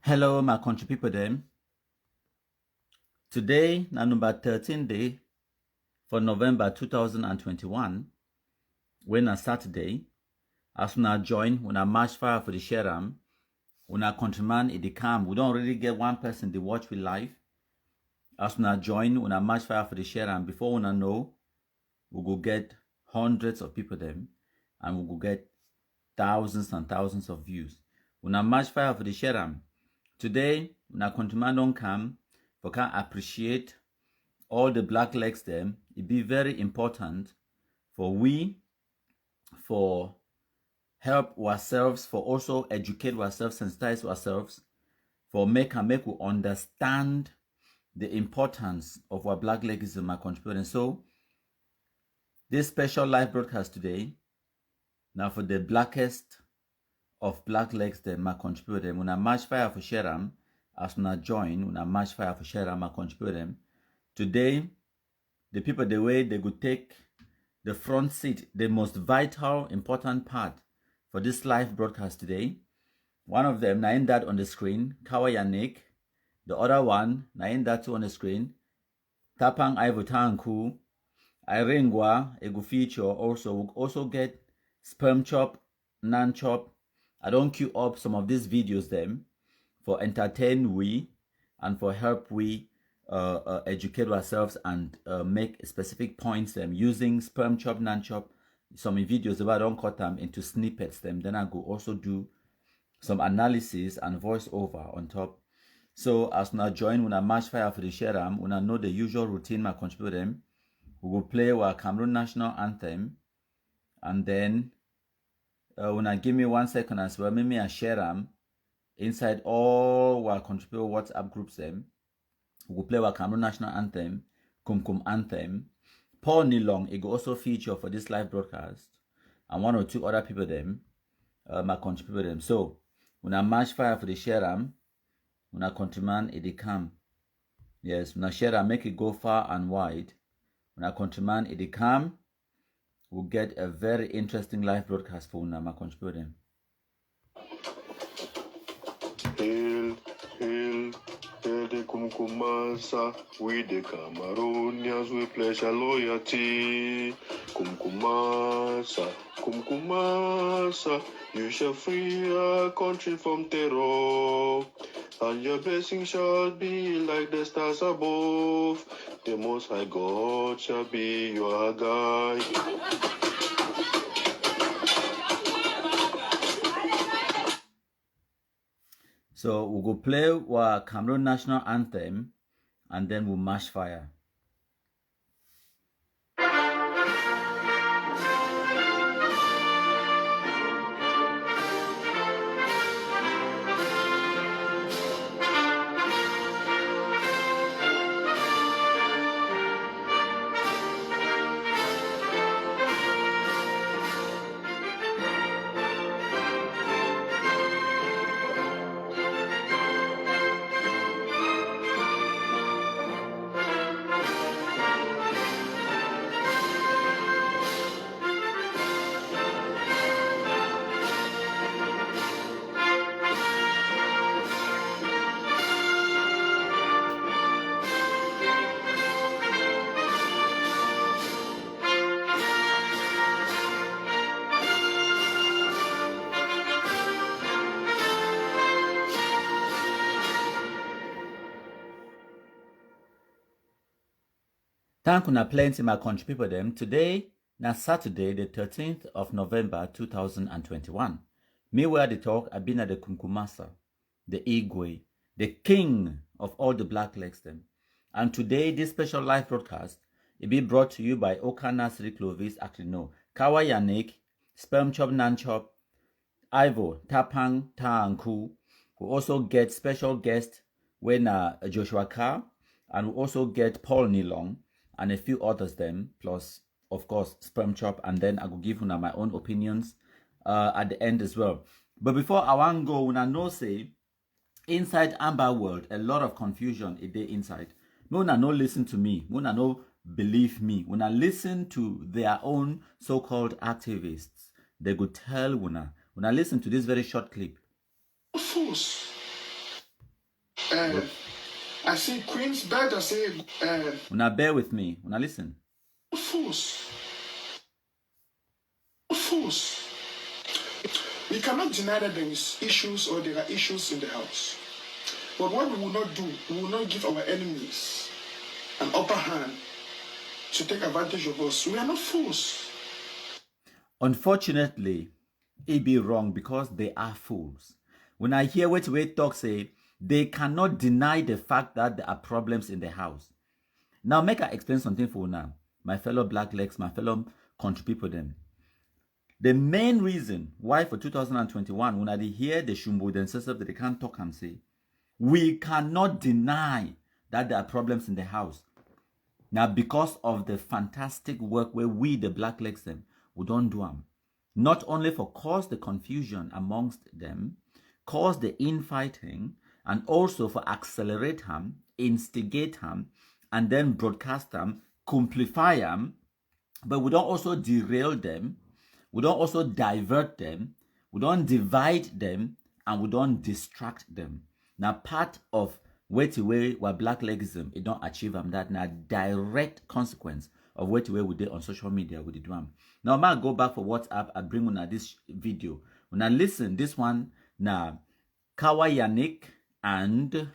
Hello, my country people them. Today, na number 13 day for November 2021, when a Saturday, as una join, una march fire for the Sheram, una countryman in the camp. We don't really get one person to watch with live. As una join, una march fire for the Sheram. Before una know, we go get hundreds of people them, and we go get thousands and thousands of views. Una march fire for the Sheram. Today, una countryman don't come. We can appreciate all the Blacklegs them. It be very important for help ourselves, for also educate ourselves, sensitize ourselves, for make we understand the importance of what Blacklegs is in my country. And so, this special live broadcast today, now for the blackest of Blacklegs them, my country them, when I march fire for Sheram, as una join, when I march fire for Sheram, my country them. Today, the people, the way they could take the front seat, the most vital, important part for this live broadcast today. One of them, named that on the screen, Kawayanik. The other one, named that too on the screen, Tapang Ivotanku. Irengwa, a good feature also. We'll also get sperm chop, nan chop. I don't queue up some of these videos them for entertain we and for help we educate ourselves and make specific points them using sperm chop, nan chop. Some videos if I don't cut them into snippets them, then I go also do some analysis and voiceover on top. So as now join when I match fire for the Sheram, when I know the usual routine my contribute them, we will play our Cameroon national anthem, and then when I give me 1 second as well, maybe I share them inside all our contribute WhatsApp groups them. We will play our Cameroon national anthem, Kum Kum anthem. Paul Nilong, it will also feature for this live broadcast, and 1 or 2 other people them, my contribute them. So when I match fire for the Sheram, when I countryman it come. Yes, when I share and make it go far and wide. When I countryman it come, we'll get a very interesting live broadcast for my contribute them. Hail, hail, hail the Kumkumasa, we the Cameroonians, we pledge our loyalty. Kumkumasa, Kumkumasa, you shall free our country from terror, and your blessing shall be like the stars above. The Most High God shall be your guide. So we'll go play our Cameroon national anthem, and then we'll mash fire. Thank you plenty my country people them. Today, na Saturday, the 13th of November 2021. Me where the talk, I been at the Kumkumasa, the Igwe, the king of all the Blacklegs them. And today, this special live broadcast, it be brought to you by Okana Sri Clovis Aklino, Kawa Yanik, Sperm Chop Nan Chop, Ivo, Tapang Taanku. We also get special guest when Joshua Carr, and we also get Paul Nilong, and a few others them, plus of course Sperm Chop, and then I will give you my own opinions at the end as well. But before I want go, when I know say inside Amber World, a lot of confusion is there inside. When I no listen to me, when I no believe me, when I listen to their own so-called activists, they go tell when I listen to this very short clip. Fools. I see Queen's bed. I say, Now bear with me. Now listen. Fools. Fools. We cannot deny that there is issues or there are issues in the house. But what we will not do, we will not give our enemies an upper hand to take advantage of us. We are not fools. Unfortunately, it be wrong because they are fools. When I hear what we talk say, they cannot deny the fact that there are problems in the house. Now make I explain something for you now. My fellow Blacklegs, my fellow country people them. The main reason why for 2021, when I hear the Shumbu themselves that they can't talk and say, we cannot deny that there are problems in the house. Now, because of the fantastic work where we, the Blacklegs, them, we don't do them. Not only for cause the confusion amongst them, cause the infighting, and also for accelerate them, instigate them, and then broadcast them, complify them, but we don't also derail them, we don't also divert them, we don't divide them, and we don't distract them. Now, part of wait away what Blacklegism, it don't achieve them that now direct consequence of wait away we did on social media with the drum. Now, I might go back for WhatsApp and bring on this video. When I listen, this one now Kawa Yannick and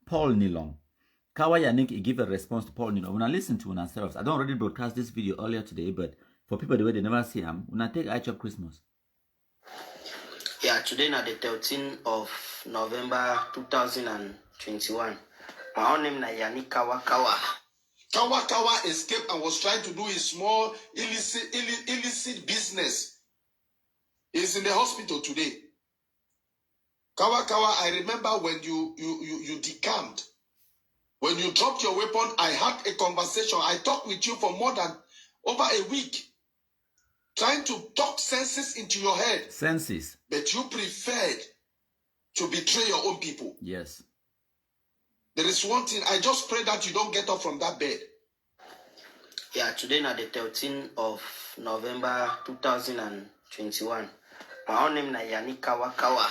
Paul Nilong. Kawa Yannick give a response to Paul Nilong. When I listen to ourselves, I don't already broadcast this video earlier today, but for people the way they never see them, when I take I Chop Christmas. Yeah, today na the 13th of November 2021. My own name na Yannick Kawa Kawa. Kawa Kawa escaped and was trying to do his small illicit business. He's in the hospital today. Kawa Kawa, I remember when you decamped. When you dropped your weapon, I had a conversation. I talked with you for more than over a week. Trying to talk senses into your head. Senses. But you preferred to betray your own people. Yes. There is one thing. I just pray that you don't get up from that bed. Yeah, today na the 13th of November 2021. My own name na Yannick Kawa Kawa.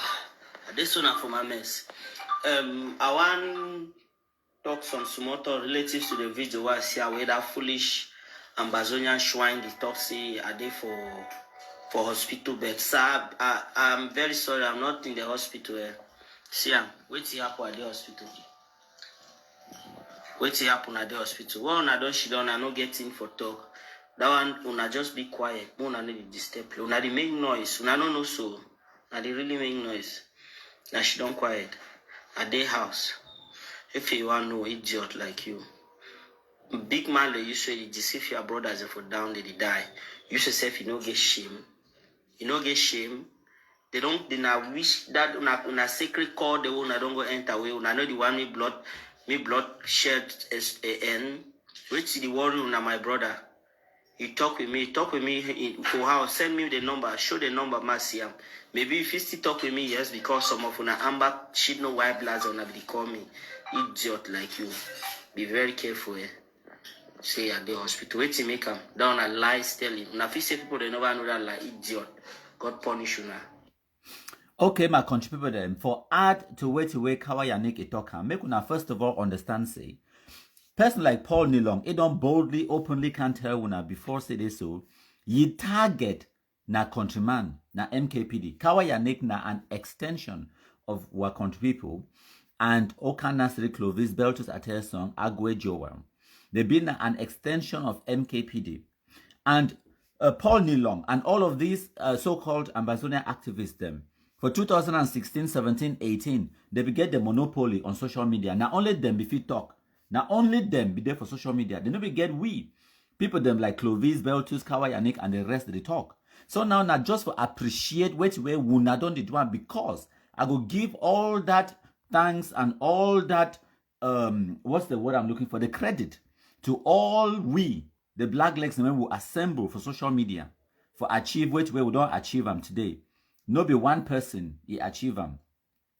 This one from my mess. I want talk some small talk relative to the video where I see where that foolish Ambazonian swine the talk say are they for hospital bed. Sir, I'm very sorry, I'm not in the hospital. See, wait till happen at the hospital. Wait till happen at the hospital. Well, I don't she don't I no get in for talk. That one una just be quiet. Una need to disturb. Una they make noise. Una no know so. Una they really make noise. Now she don't quiet. At their house. If you want no idiot like you. Big man they usually deceive your brothers if for down they die. You yourself you don't get shame. You don't get shame. They not wish that una sacred call the one I don't go enter away. Una know the one me blood shed and which the worry una my brother. You talk with me for how send me the number, show the number Masiam. Maybe if you still talk with me, yes, because some of una amber shit no white bloods on they call me idiot like you. Be very careful, Say at the hospital. Wait till make them down a lie telling. Now if you say people they never know that lie, idiot. God punish you now. Okay, my country people then, for add to wait away Kawa Yannick Itoka, make una first of all understand say, person like Paul Nilong, it don't boldly, openly can't tell una before say this so, ye target na countryman, na MKPD. Kawa Yannick na an extension of our country people, and Okana Sri Clovis, Beltus Atel Song, Agwe Joel. They've been an extension of MKPD. And Paul Nilong and all of these so-called Ambazonia activists them, for 2016, 17, 18, they will get the monopoly on social media. Not only them if you talk, not only them be there for social media. They never get we. People them like Clovis, Beltus, Kawa Yannick, and the rest they talk. So now not just for appreciate which way we not done the one because I go give all that thanks and all that what's the word I'm looking for? The credit to all we, the Blacklegs, when we assemble for social media for achieve which way we don't achieve them today. No be one person he achieve them.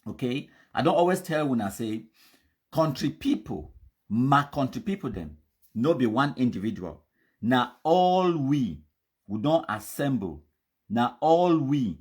Okay? I don't always tell when I say country people, my country people them, no be one individual. Now all we don't assemble. Now all we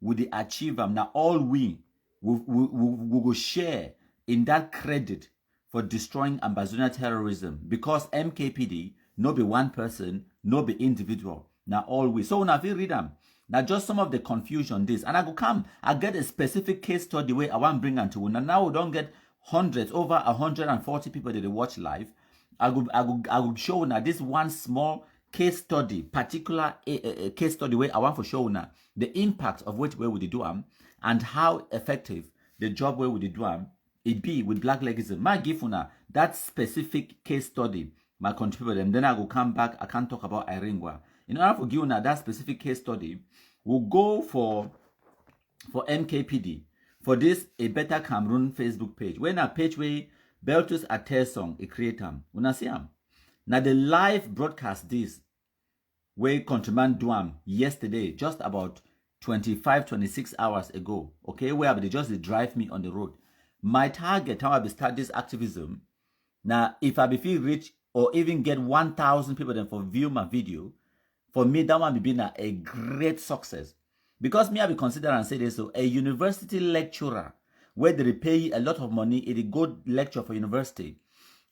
will achieve them. Now all we will share in that credit for destroying Ambazonia terrorism, because MKPD no be one person, no be individual. Now always. So now if you read them, now just some of the confusion this, and I go come, I get a specific case study where I want to bring unto you. Now we don't get hundreds, over 140 people that they watch live. I will show now this one small case study, particular case study where I want to show now the impact of which way we do them and how effective the job where we do them it be with Blacklegs. My give now that specific case study, my contribute them. Then I will come back. I can't talk about Iringwa. In order for give now that specific case study, we'll go for MKPD for this a better Cameroon Facebook page. When a page where Beltus Atesong a creator, una see am. Now the live broadcast this where Countryman Duam yesterday, just about 25-26 hours ago. Okay, where they just drive me on the road. My target, how I start this activism. Now, if I be rich or even get 1,000 people then for view my video, for me that one be been a great success. Because me I be consider and say this, so a university lecturer where they pay a lot of money, it go lecture for university.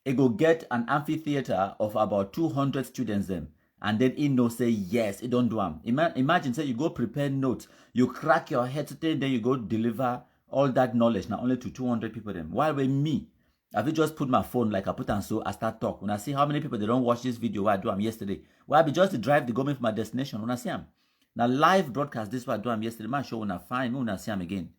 It go get an amphitheater of about 200 students them. And then it no say yes, it don't do them. Imagine say you go prepare notes, you crack your head today, then you go deliver all that knowledge now only to 200 people them. While with me, I will just put my phone like I put on so I start talk. When I see how many people they don't watch this video what I do them yesterday. Why I be just to drive the government from my destination when I see them. Now live broadcast this what I do them yesterday. My show when I find me when I see them again.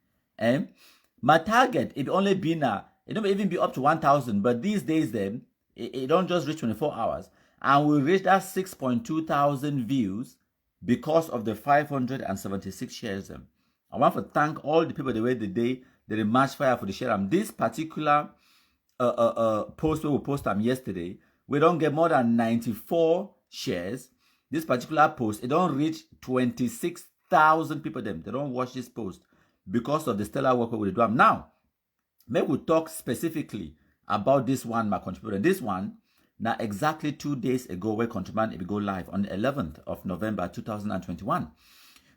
My target it only be now. It don't even be up to 1,000, but these days then it don't just reach 24 hours. And we reached that 6.2 thousand views because of the 576 shares. I want to thank all the people the way they match fire for the share. This particular post we post yesterday, we don't get more than 94 shares. This particular post, it don't reach 26,000 people them. They don't watch this post because of the stellar work we do. Now, maybe we'll talk specifically about this one, my contributor. This one, now exactly 2 days ago, where Countryman will go live on the 11th of November 2021.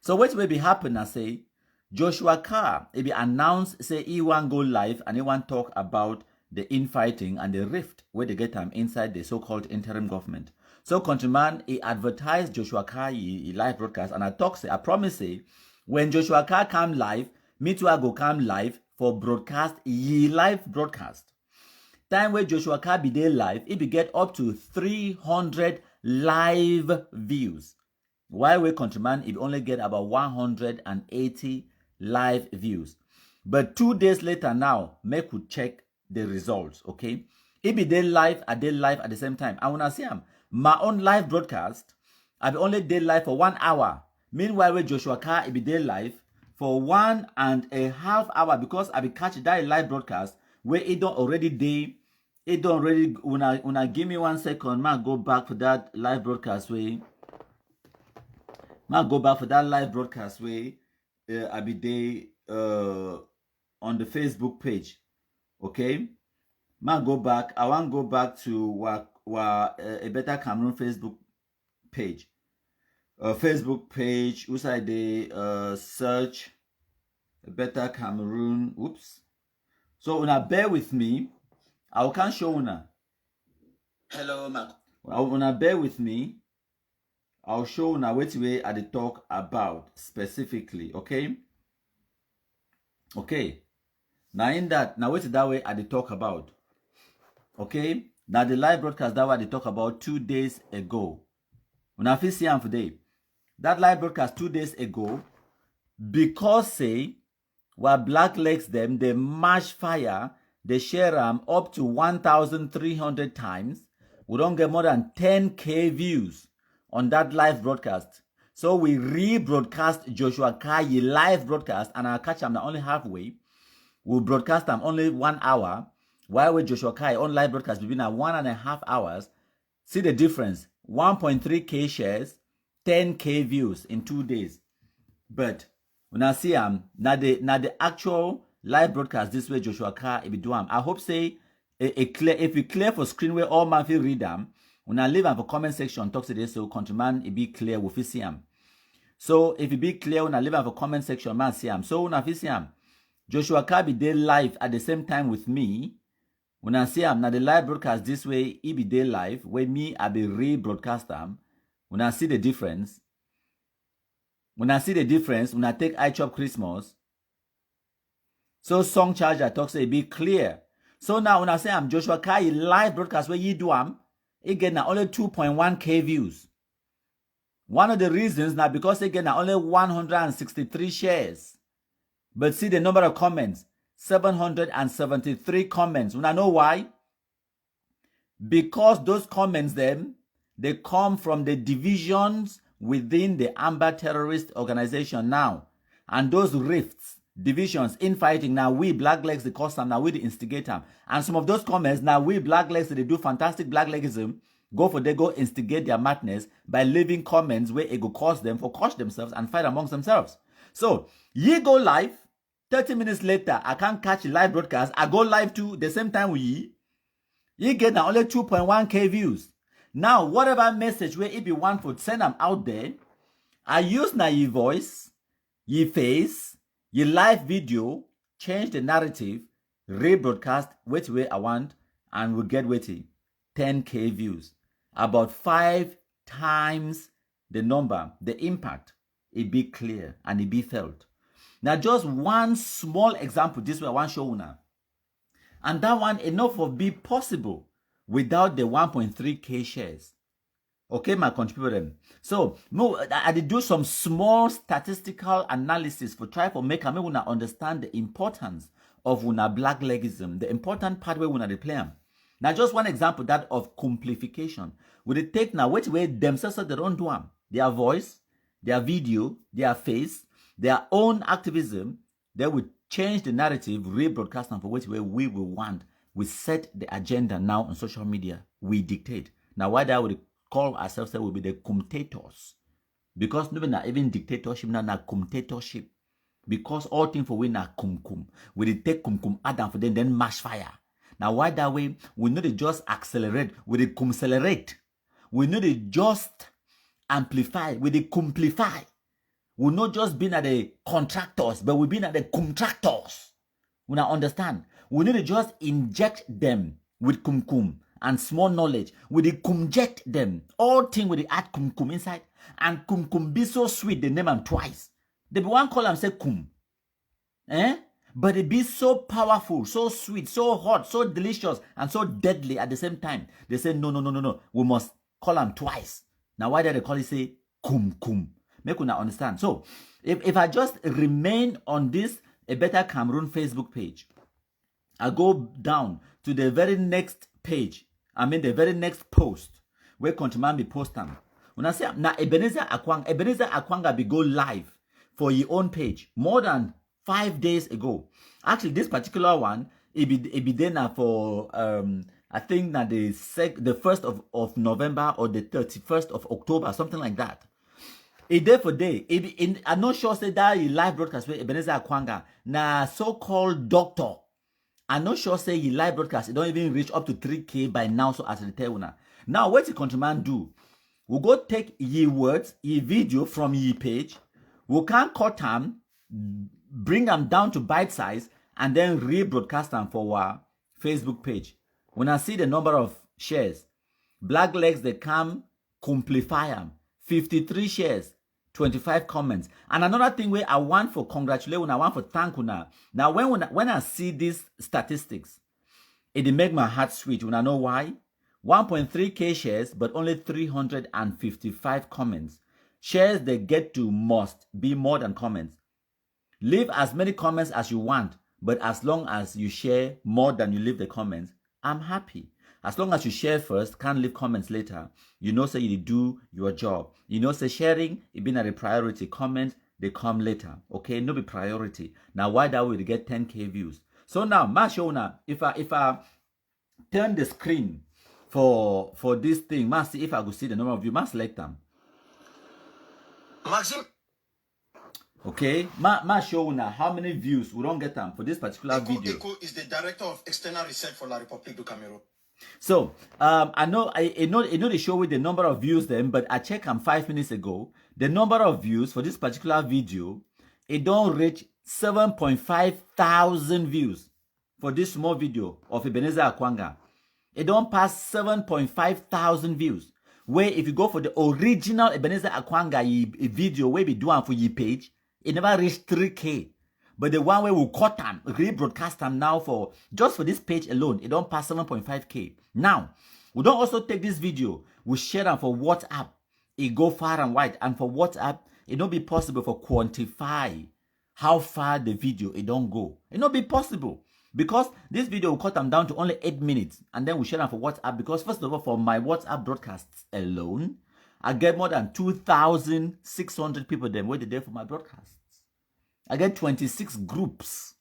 So what will be happen? I say Joshua Carr will be announced say he want go live and he want talk about the infighting and the rift where they get them inside the so-called interim government. So Countryman he advertised Joshua Carr he live broadcast and I talk say I promise say when Joshua Carr come live, me too I go come live for broadcast ye live broadcast. Time where Joshua Carr be there live, it be get up to 300 live views. While we Countryman, it only get about 180 live views. But 2 days later now, make we check the results, okay? It be there live at the same time. And when I see my own live broadcast, I be only there live for 1 hour. Meanwhile, with Joshua Carr, it be there live for 1.5 hours because I be catch that live broadcast where it don't already day. It don't already when I give me 1 second, man go back for that live broadcast way. Man go back for that live broadcast way. I be there on the Facebook page. Okay? Man go back. I want to go back to a better Cameroon Facebook page. Facebook page, who's I the search a better Cameroon. Oops. So when I bear with me, I can't show una. Hello, Mac. Una bear with me. I'll show una which way I talk about specifically. Okay. Okay. Now in that, now which that way I talk about. Okay. Now the live broadcast that way I talk about 2 days ago. When I feel see am today. That live broadcast 2 days ago, because say while Blacklegs them they match fire. They share them up to 1,300 times. We don't get more than 10K views on that live broadcast. So we rebroadcast Joshua Carr live broadcast and I'll catch them only halfway. We'll broadcast them only 1 hour. While with Joshua Carr on live broadcast between 1.5 hours. See the difference. 1.3K shares, 10K views in 2 days. But when I see now the actual live broadcast this way Joshua Carr be do I hope say clear if you clear for screen where all man feel read them. When I leave am for comment section talk to this so Countryman it be clear we fit see am. So if it be clear when I leave am for comment section man see am. So when I fit see am Joshua Kabi dey live at the same time with me. When I see am na the live broadcast this way, he be dey live. When me, I be re-broadcast am. When I see the difference, when I take I Chop Christmas, so song charger talk say be clear. So now when I say I'm Joshua Kai live broadcast where you do am, it get na only 2.1k views. One of the reasons now because it get na only 163 shares. But see the number of comments, 773 comments. When I know why? Because those comments them, they come from the divisions within the Amber terrorist organization now. And those rifts, divisions, infighting, now we Blacklegs, the cause them, now we the instigate them. And some of those comments, now we Blacklegs, they do fantastic Blacklegism, go instigate their madness by leaving comments where it go cause them for crush themselves and fight amongst themselves. So, ye go live, 30 minutes later, I can't catch a live broadcast. I go live too, the same time with ye. You get now only 2.1k views. Now, whatever message where it be one for send them out there, I use now your voice, your face, your live video, change the narrative, rebroadcast which way I want, and we'll get waiting 10k views. About 5 times the number, the impact, it be clear and it be felt. Now, just one small example, this way I want to show you now. And that one enough will be possible without the 1.3k shares. Okay, my contributor. So, I did do some small statistical analysis for try for make me wanna understand the importance of una blacklegism, the important part where una they play. Now, just one example that of simplification. Would it take now which way themselves they don't do them? Their voice, their video, their face, their own activism, they would change the narrative, rebroadcast them for which way we will want. We set the agenda now on social media. We dictate. Now, why that would call ourselves that will be the commentators. Because no not even dictatorship, not commentatorship. Because all things for we na kum. We take kum Adam for them, then mash fire. Now, why that way? We need to just accelerate. We need to accelerate. We need to just amplify. We need to complify. We're not just being at the contractors, but we've been at the contractors. We now understand. We need to just inject them with kum and small knowledge. We need to kumject them. All things with the add kum inside. And kum be so sweet, they name them twice. They be one call and say kum. But it be so powerful, so sweet, so hot, so delicious, and so deadly at the same time. They say, no. We must call them twice. Now, why did they call it say kum? Make you not understand. So, if I just remain on this A Better Cameroon Facebook page, I go down to the very next page, the very next post, where Contriman be posting. When I say, now Ebenezer Akwanga be go live for your own page more than 5 days ago. Actually, this particular one, it be there now for, I think that the 1st of November or the 31st of October, something like that. A day for day. I'm not sure say that he live broadcast with Ebenezer Akwanga. Na so-called doctor. I'm not sure say he live broadcast. It don't even reach up to 3k by now. So as the tell una. Now what the countryman do? We go take ye words, ye video from ye page. We can cut them, bring them down to bite size, and then rebroadcast them for our Facebook page. When I see the number of shares, Blacklegs they come complify them. 53 shares, 25 comments. And another thing where I want for congratulate una, I want for thank una. Now when I see these statistics, it make my heart sweet. Una know why? 1.3k shares, but only 355 comments. Shares they get to must be more than comments. Leave as many comments as you want, but as long as you share more than you leave the comments, I'm happy. As long as you share first, can't leave comments later. You know, say you do your job. You know, say sharing, it been at a priority. Comments, they come later. Okay, no be priority. Now, why that way to get 10k views? So now, Mashona, if I turn the screen for this thing, must see if I could see the number of views, must select them. Maxim. Okay, ma show now how many views we don't get them for this particular video. Eko is the director of external research for La République du Cameroun. So, I know they show with the number of views then, but I checked them 5 minutes ago. The number of views for this particular video, it don't reach 7.5 thousand views for this small video of Ebenezer Akwanga. It don't pass 7.5 thousand views. Where if you go for the original Ebenezer Akwanga video where we do one for your page, it never reached 3K. But the one where we cut them, rebroadcast them now for just for this page alone, it don't pass 7.5K. Now, we don't also take this video, we share them for WhatsApp. It go far and wide, and for WhatsApp, it don't be possible for quantify how far the video it don't go. It not be possible because this video will cut them down to only 8 minutes, and then we share them for WhatsApp. Because first of all, for my WhatsApp broadcasts alone, I get more than 2,600 people them waiting there for my broadcasts. I get 26 groups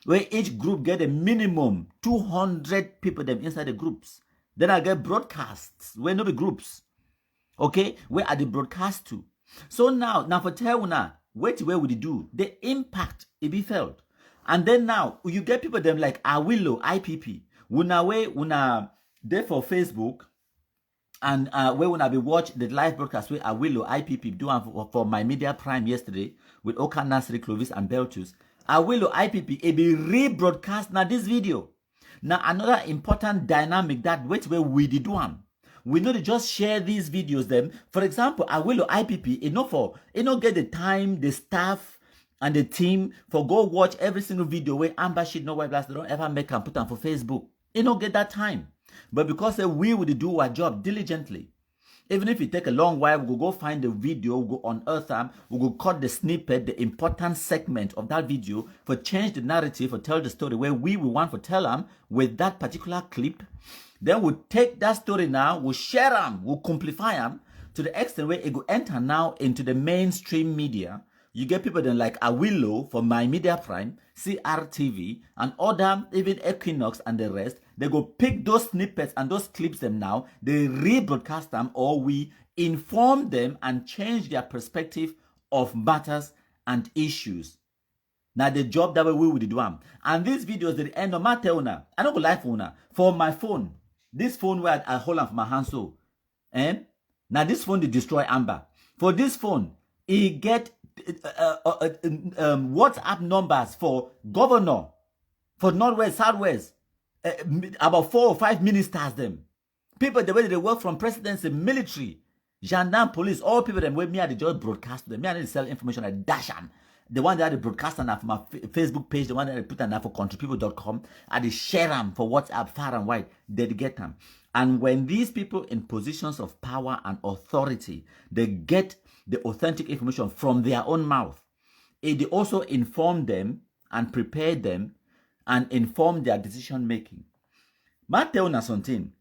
where each group get a minimum 200 people them inside the groups. Then I get broadcasts where no be groups. Okay, where are the broadcast to? So now for tell now, wait where would it do? The impact it be felt. And then now you get people them like Awilo, IPP. Una there for Facebook, and where when I be watch the live broadcast where Awilo, IPP do for my media prime yesterday with Oka Nasri, Clovis, and Belchus. Awilo, IPP, it be rebroadcast now this video. Now another important dynamic that wait where we did one. We know to just share these videos them. For example, Awilo IPP, it no get the time, the staff, and the team for go watch every single video where Amber Sheet, no white blast, they don't ever make and put them for Facebook. It no get that time. But because we would do our job diligently, even if it take a long while, we'll go find the video, we'll go unearth them, we'll go cut the snippet, the important segment of that video for change the narrative, for tell the story where we want to tell them with that particular clip. Then we'll take that story now, we'll share them, we'll simplify them to the extent where it will enter now into the mainstream media. You get people then like Awilo for My Media Prime, CRTV, and other, even Equinox and the rest. They go pick those snippets and those clips them now, they rebroadcast them, or we inform them and change their perspective of matters and issues. Now the job that we will do them. And these videos at the end of my tell I don't go live for my phone. This phone where I hold on for my hand so. Now this phone they destroy Amber. For this phone, it get WhatsApp numbers for governor, for Northwest, Southwest, about 4 or 5 ministers them. People the way they work from presidency, military, gendarme, police, all people them where me they just broadcast to them. Me I need to sell information I dash them. The one that they broadcast on for my Facebook page, the one that they put on for countrypeople.com, and they share them for WhatsApp far and wide, they get them. And when these people in positions of power and authority, they get the authentic information from their own mouth, they also inform them and prepare them and inform their decision making. Matt tell us something.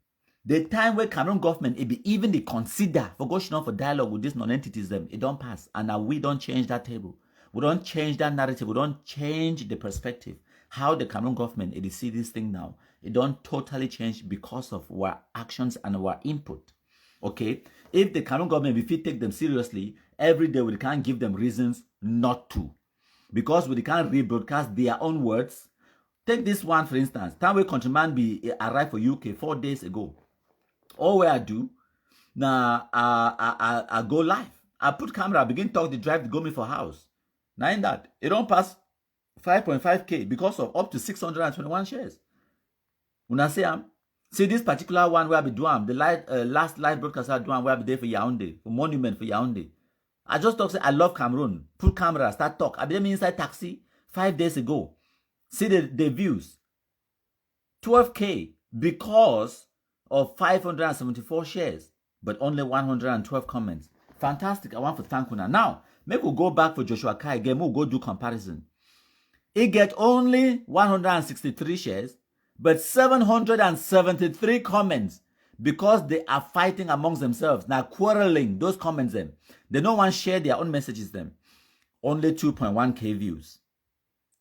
The time where Cameroon government be even they consider for going on for dialogue with these non-entities them, it don't pass. And now we don't change that table. We don't change that narrative. We don't change the perspective. How the Cameroon government it see this thing now, it don't totally change because of our actions and our input. Okay? If the Cameroon government, if we take them seriously, every day we can't give them reasons not to. Because we can't rebroadcast their own words. Take this one for instance. Time where countryman be arrived for UK 4 days ago. All where I do, now I go live. I put camera, I begin talk the drive to go me for house. Now in that, it don't pass 5.5K because of up to 621 shares. When I say see this particular one where I be doing the last live broadcast I do where I be there for Yaoundé, for Monument for Yaoundé. I just talk say I love Cameroon. Put camera, start talk. I be there inside taxi 5 days ago. See the views. 12K because of 574 shares, but only 112 comments. Fantastic. I want to thank you now. Now, maybe we'll go back for Joshua Kai again. We'll go do comparison. It get only 163 shares, but 773 comments because they are fighting amongst themselves. Now quarreling, those comments them. They don't want to share their own messages them. Only 2.1K views.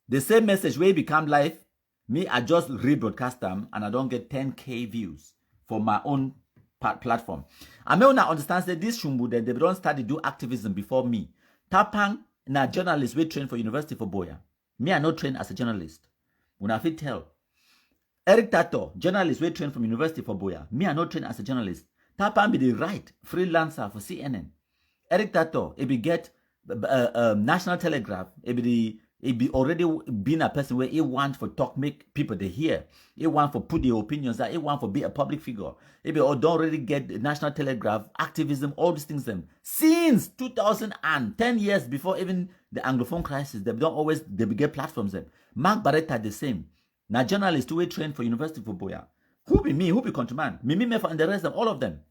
The same message where it become live, me, I just rebroadcast them and I don't get 10K views for my own platform. I may not understand that this Shumbu, they don't start to do activism before me. Tapang, na journalist, we train for University for Boya. Me, I not trained as a journalist. When I fit tell. Eric Tato, journalist, we train from University for Boya. Me, I not trained as a journalist. Tapang be the right freelancer for CNN. Eric Tato, it be get National Telegraph, it be the He be already been a person where he want for talk, make people they hear. He want for put their opinions out. He want for be a public figure. He be or don't already get the National Telegraph, activism, all these things them. Since 2010 years before even the Anglophone crisis, they don't always, they get platforms them. Mark Barretta the same. Now journalists who trained for University for Boya. Who be me, who be countryman? Me, and the rest of all of them.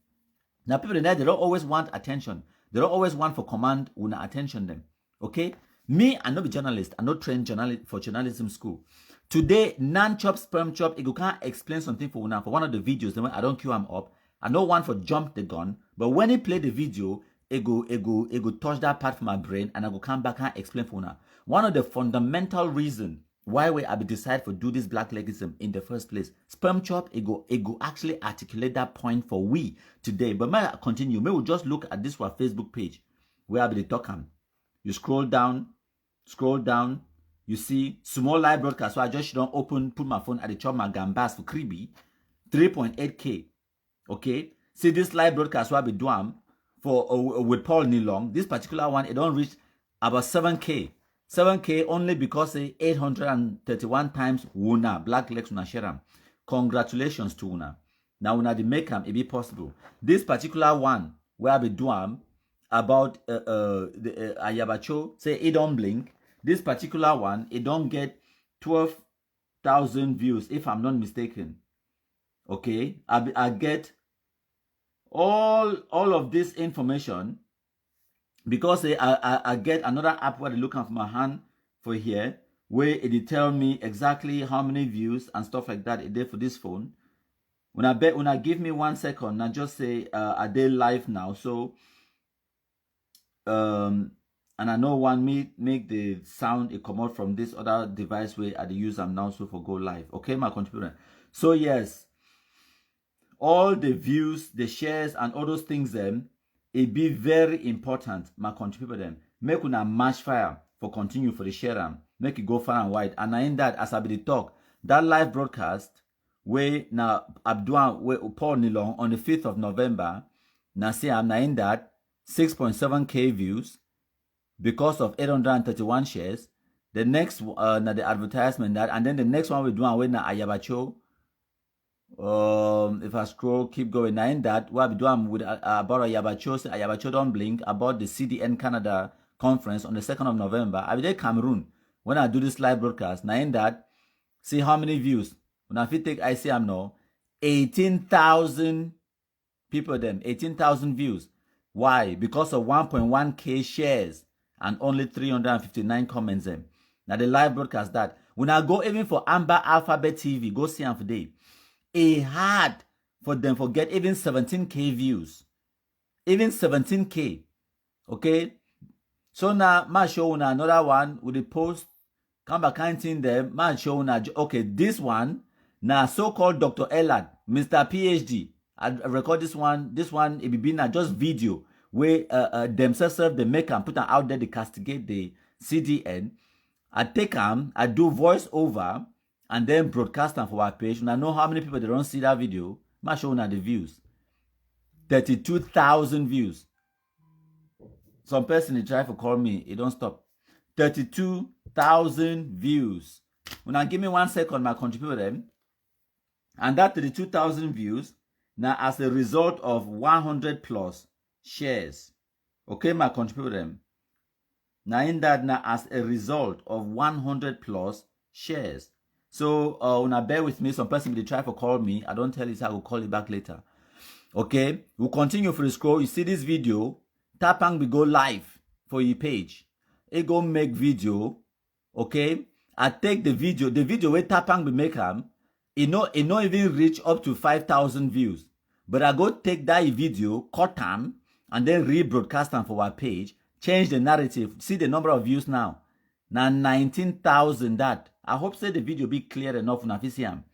Now people there, they don't always want attention. They don't always want for command una attention them. Okay? Me, I not be journalist. I not trained for journalism school. Today, non-chop, sperm chop, you can't explain something for una. For one of the videos, then I don't queue him up. I know one for jump the gun. But when he play the video, it go touch that part of my brain and I go come back and explain for una. One of the fundamental reason why we have decided to do this blacklegism in the first place. Sperm chop, it go actually articulate that point for we today. But may I continue? May we just look at this for Facebook page where I be talking. You scroll down, you see small live broadcast. So I just don't put my phone at the chop my gambas for Kribi, 3.8K. Okay, see this live broadcast where I be doing for with Paul Nilong. This particular one, it don't reach about 7K. 7K only because 831 times Wuna Blacklegs una share. Congratulations to Una. Now Una the make it be possible. This particular one where I be doing about the Ayabacho say it don't blink. This particular one it don't get 12,000 views if I'm not mistaken. Okay, I get all of this information. Because I get another app where they look at my hand for here, where it tell me exactly how many views and stuff like that it did for this phone. When I give me 1 second, I just say are they live now? So and I know one make the sound it come out from this other device where I use them now so for go live. Okay, my contributor. So yes, all the views, the shares, and all those things them. It be very important, my country people them. Make una match fire for continue for the share make it go far and wide. And I in that as I be the talk, that live broadcast where now Abdouan where Paul Nilong on the 5th of November, now say I'm in that 6.7K views because of 831 shares. The next now the advertisement that and then the next one we do and when na Ayabacho. If I scroll, keep going. Now in that, what I be doing with about Ayabacho don't blink about the CDN Canada conference on the 2nd of November. I be there Cameroon when I do this live broadcast. Now in that, see how many views. When I fit take ICM now, 18,000 people them, 18,000 views. Why? Because of 1.1K shares and only 359 comments them. Now the live broadcast that when I go even for Amber Alphabet TV, go see them for day. It hard for them to get even 17K views. Even 17K. Okay? So now, I show you another one with the post. Come back counting them. I show you okay, this one, now so-called Dr. Ellard, Mr. PhD. I record this one. This one, it be just video where themselves, they make and put them out there, they castigate the CDN. I take them, I do voice over, and then broadcast them for our page. And I know how many people they don't see that video. I'm showing the views. 32,000 views. Some person they try to call me, it don't stop. 32,000 views. When I give me 1 second, my contribute them. And that 32,000 views, now as a result of 100 plus shares. Okay, my contribute them. Now in that, now as a result of 100 plus shares. So, now bear with me. Some person will try to call me. I don't tell you, so I will call you back later. Okay, we'll continue for the scroll. You see this video, Tapang will go live for your page. It go make video. Okay, I take the video where Tapang will make them. It not even reach up to 5,000 views. But I go take that video, cut them, and then rebroadcast them for our page. Change the narrative. See the number of views now. Now 19,000 that. I hope say the video be clear enough na fisiam.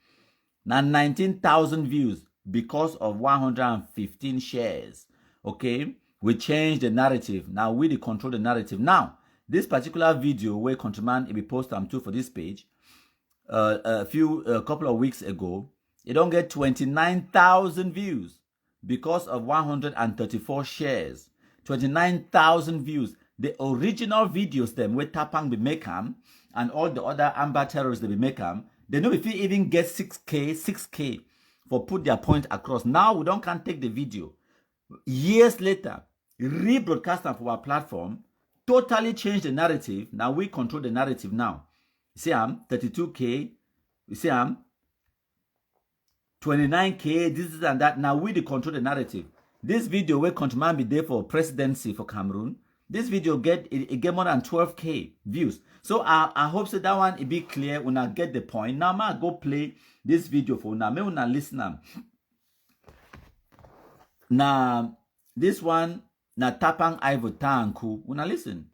Now 19,000 views because of 115 shares. Okay, we change the narrative. Now we control the narrative. Now this particular video where Countryman it be posted to for this page, a couple of weeks ago, it don't get 29,000 views because of 134 shares. 29,000 views. the original videos them where Tapang be make them and all the other Amber terrorists they be make them, they know if you even get 6K for put their point across. Now we can't take the video. Years later, rebroadcast them for our platform, totally change the narrative. Now we control the narrative now. You see, 32K. You see, 29K, this and that. Now we control the narrative. This video where Contman be there for presidency for Cameroon. This video get more than 12K views. So I hope so that one it be clear when I get the point. Now I go play this video for now. Me una listen. Now this one na Tapang Ivo Tanku. Una listen.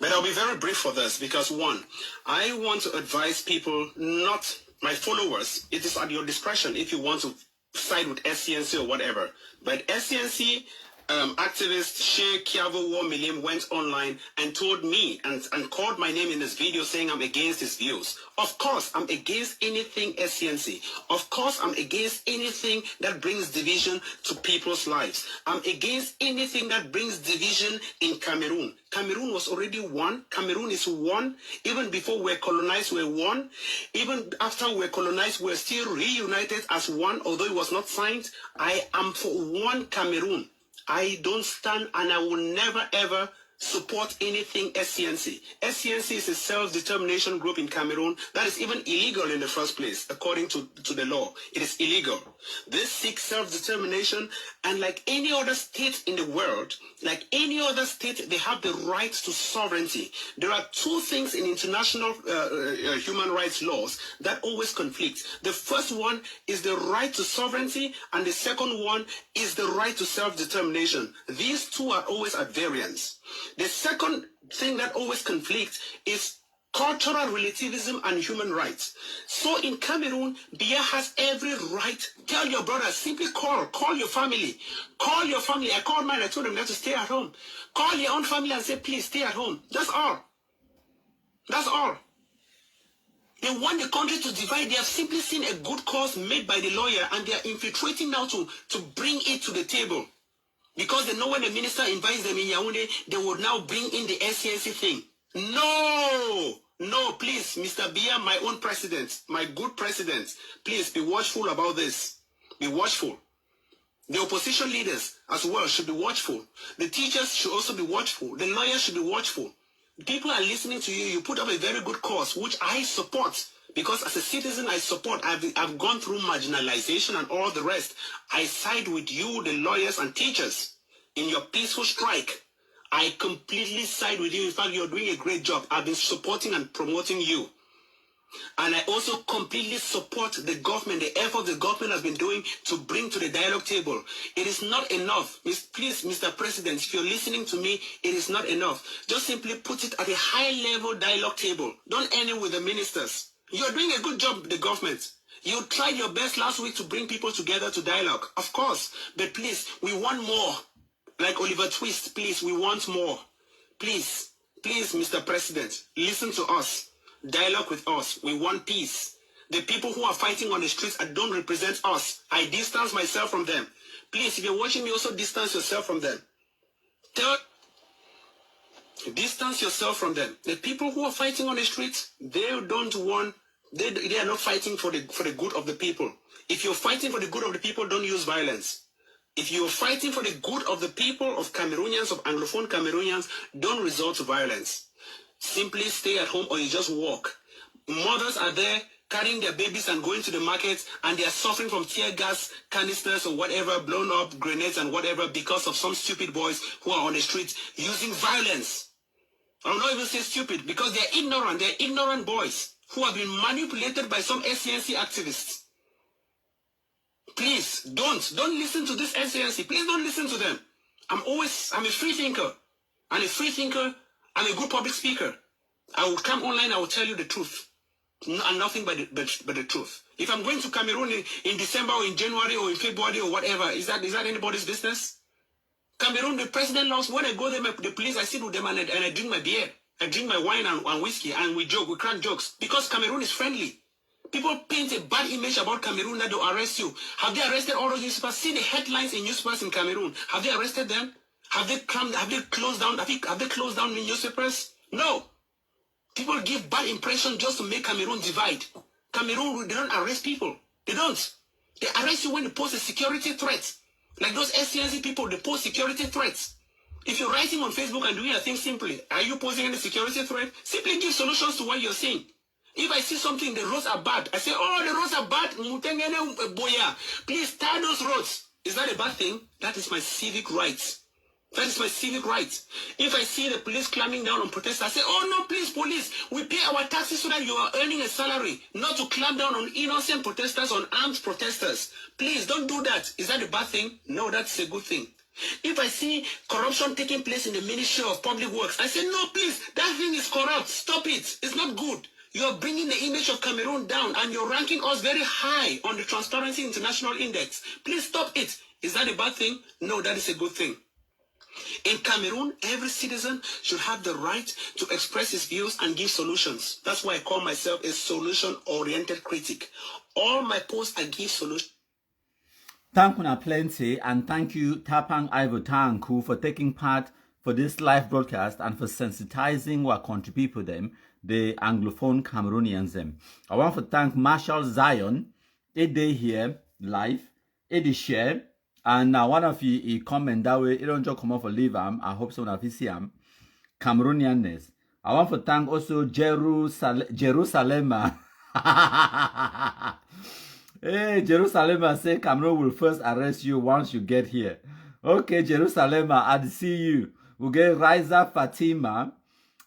But I'll be very brief for this because one, I want to advise people, not my followers. It is at your discretion if you want to side with SCNC or whatever. But SCNC activist Shea Kiavo Warmilliam went online and told me and called my name in this video saying I'm against his views. Of course, I'm against anything SCNC. Of course, I'm against anything that brings division to people's lives. I'm against anything that brings division in Cameroon. Cameroon was already one. Cameroon is one. Even before we were colonized, we were one. Even after we were colonized, we were still reunited as one, although it was not signed. I am for one Cameroon. I don't stand and I will never ever support anything SCNC. SCNC is a self-determination group in Cameroon that is even illegal in the first place, according to the law. It is illegal. They seek self-determination, and like any other state in the world, like any other state, they have the right to sovereignty. There are two things in international human rights laws that always conflict. The first one is the right to sovereignty, and the second one is the right to self-determination. These two are always at variance. The second thing that always conflicts is cultural relativism and human rights. So in Cameroon, Bia has every right. Tell your brother, simply call your family. Call your family. I called mine, I told them they have to stay at home. Call your own family and say, please stay at home. That's all. That's all. They want the country to divide. They have simply seen a good cause made by the lawyer and they are infiltrating now to bring it to the table. Because they know when the minister invites them in Yaoundé, they will now bring in the SCNC thing. No, please, Mr. Bia, my own president, my good president, please be watchful about this. Be watchful. The opposition leaders as well should be watchful. The teachers should also be watchful. The lawyers should be watchful. People are listening to you. You put up a very good cause, which I support. Because as a citizen, I support. I've gone through marginalization and all the rest. I side with you, the lawyers and teachers, in your peaceful strike. I completely side with you. In fact, you're doing a great job. I've been supporting and promoting you. And I also completely support the government, the effort the government has been doing to bring to the dialogue table. It is not enough. Please, Mr. President, if you're listening to me, it is not enough. Just simply put it at a high-level dialogue table. Don't end it with the ministers. You're doing a good job, the government. You tried your best last week to bring people together to dialogue. Of course. But please, we want more. Like Oliver Twist, please, we want more. Please, Mr. President, listen to us. Dialogue with us. We want peace. The people who are fighting on the streets don't represent us. I distance myself from them. Please, if you're watching me, also distance yourself from them. Distance yourself from them. The people who are fighting on the streets, they are not fighting for the good of the people. If you're fighting for the good of the people, don't use violence. If you're fighting for the good of the people, of Cameroonians, of Anglophone Cameroonians, don't resort to violence. Simply stay at home or you just walk. Mothers are there carrying their babies and going to the market and they are suffering from tear gas canisters or whatever, blown up grenades and whatever because of some stupid boys who are on the streets using violence. I'm not even saying stupid because they're ignorant. They're ignorant boys who have been manipulated by some SCNC activists. Please, don't listen to this SCNC. Please don't listen to them. I'm a free thinker. I'm a free thinker. I'm a good public speaker. I will come online, I will tell you the truth. And nothing but the truth. If I'm going to Cameroon in December or in January or in February or whatever, is that anybody's business? Cameroon, the president loves, when I go there, the police, I sit with them and I drink my beer. I drink my wine and whiskey and we joke, we crack jokes. Because Cameroon is friendly. People paint a bad image about Cameroon that they'll arrest you. Have they arrested all those newspapers? See the headlines in newspapers in Cameroon. Have they arrested them? Have they closed down? Have they closed down the newspapers? No. People give bad impression just to make Cameroon divide. Cameroon, they don't arrest people. They don't. They arrest you when you pose a security threat. Like those SCNC people, they pose security threats. If you're writing on Facebook and doing a thing simply, are you posing any security threat? Simply give solutions to what you're saying. If I see something, the roads are bad, I say, oh, the roads are bad. Please tar those roads. Is that a bad thing? That is my civic rights. That is my civic right. If I see the police clamping down on protesters, I say, oh no, please, police, we pay our taxes so that you are earning a salary, not to clamp down on innocent protesters, on armed protesters. Please, don't do that. Is that a bad thing? No, that's a good thing. If I see corruption taking place in the Ministry of Public Works, I say, no, please, that thing is corrupt. Stop it. It's not good. You are bringing the image of Cameroon down and you're ranking us very high on the Transparency International Index. Please stop it. Is that a bad thing? No, that is a good thing. In Cameroon, every citizen should have the right to express his views and give solutions. That's why I call myself a solution-oriented critic. All my posts, I give solutions. Thank you plenty, and thank you Tapang Ivo Tanku for taking part for this live broadcast and for sensitizing our country people them, the Anglophone Cameroonians them. I want to thank Marshall Zion, a day here live, a share. And now one of you comment that way, you don't just come off for leave I hope so now see Cameroonianness. I want to thank also Jerusalem. Hey, Jerusalem say Cameroon will first arrest you once you get here. Okay, Jerusalem, I'd see you. We'll get Riza Fatima.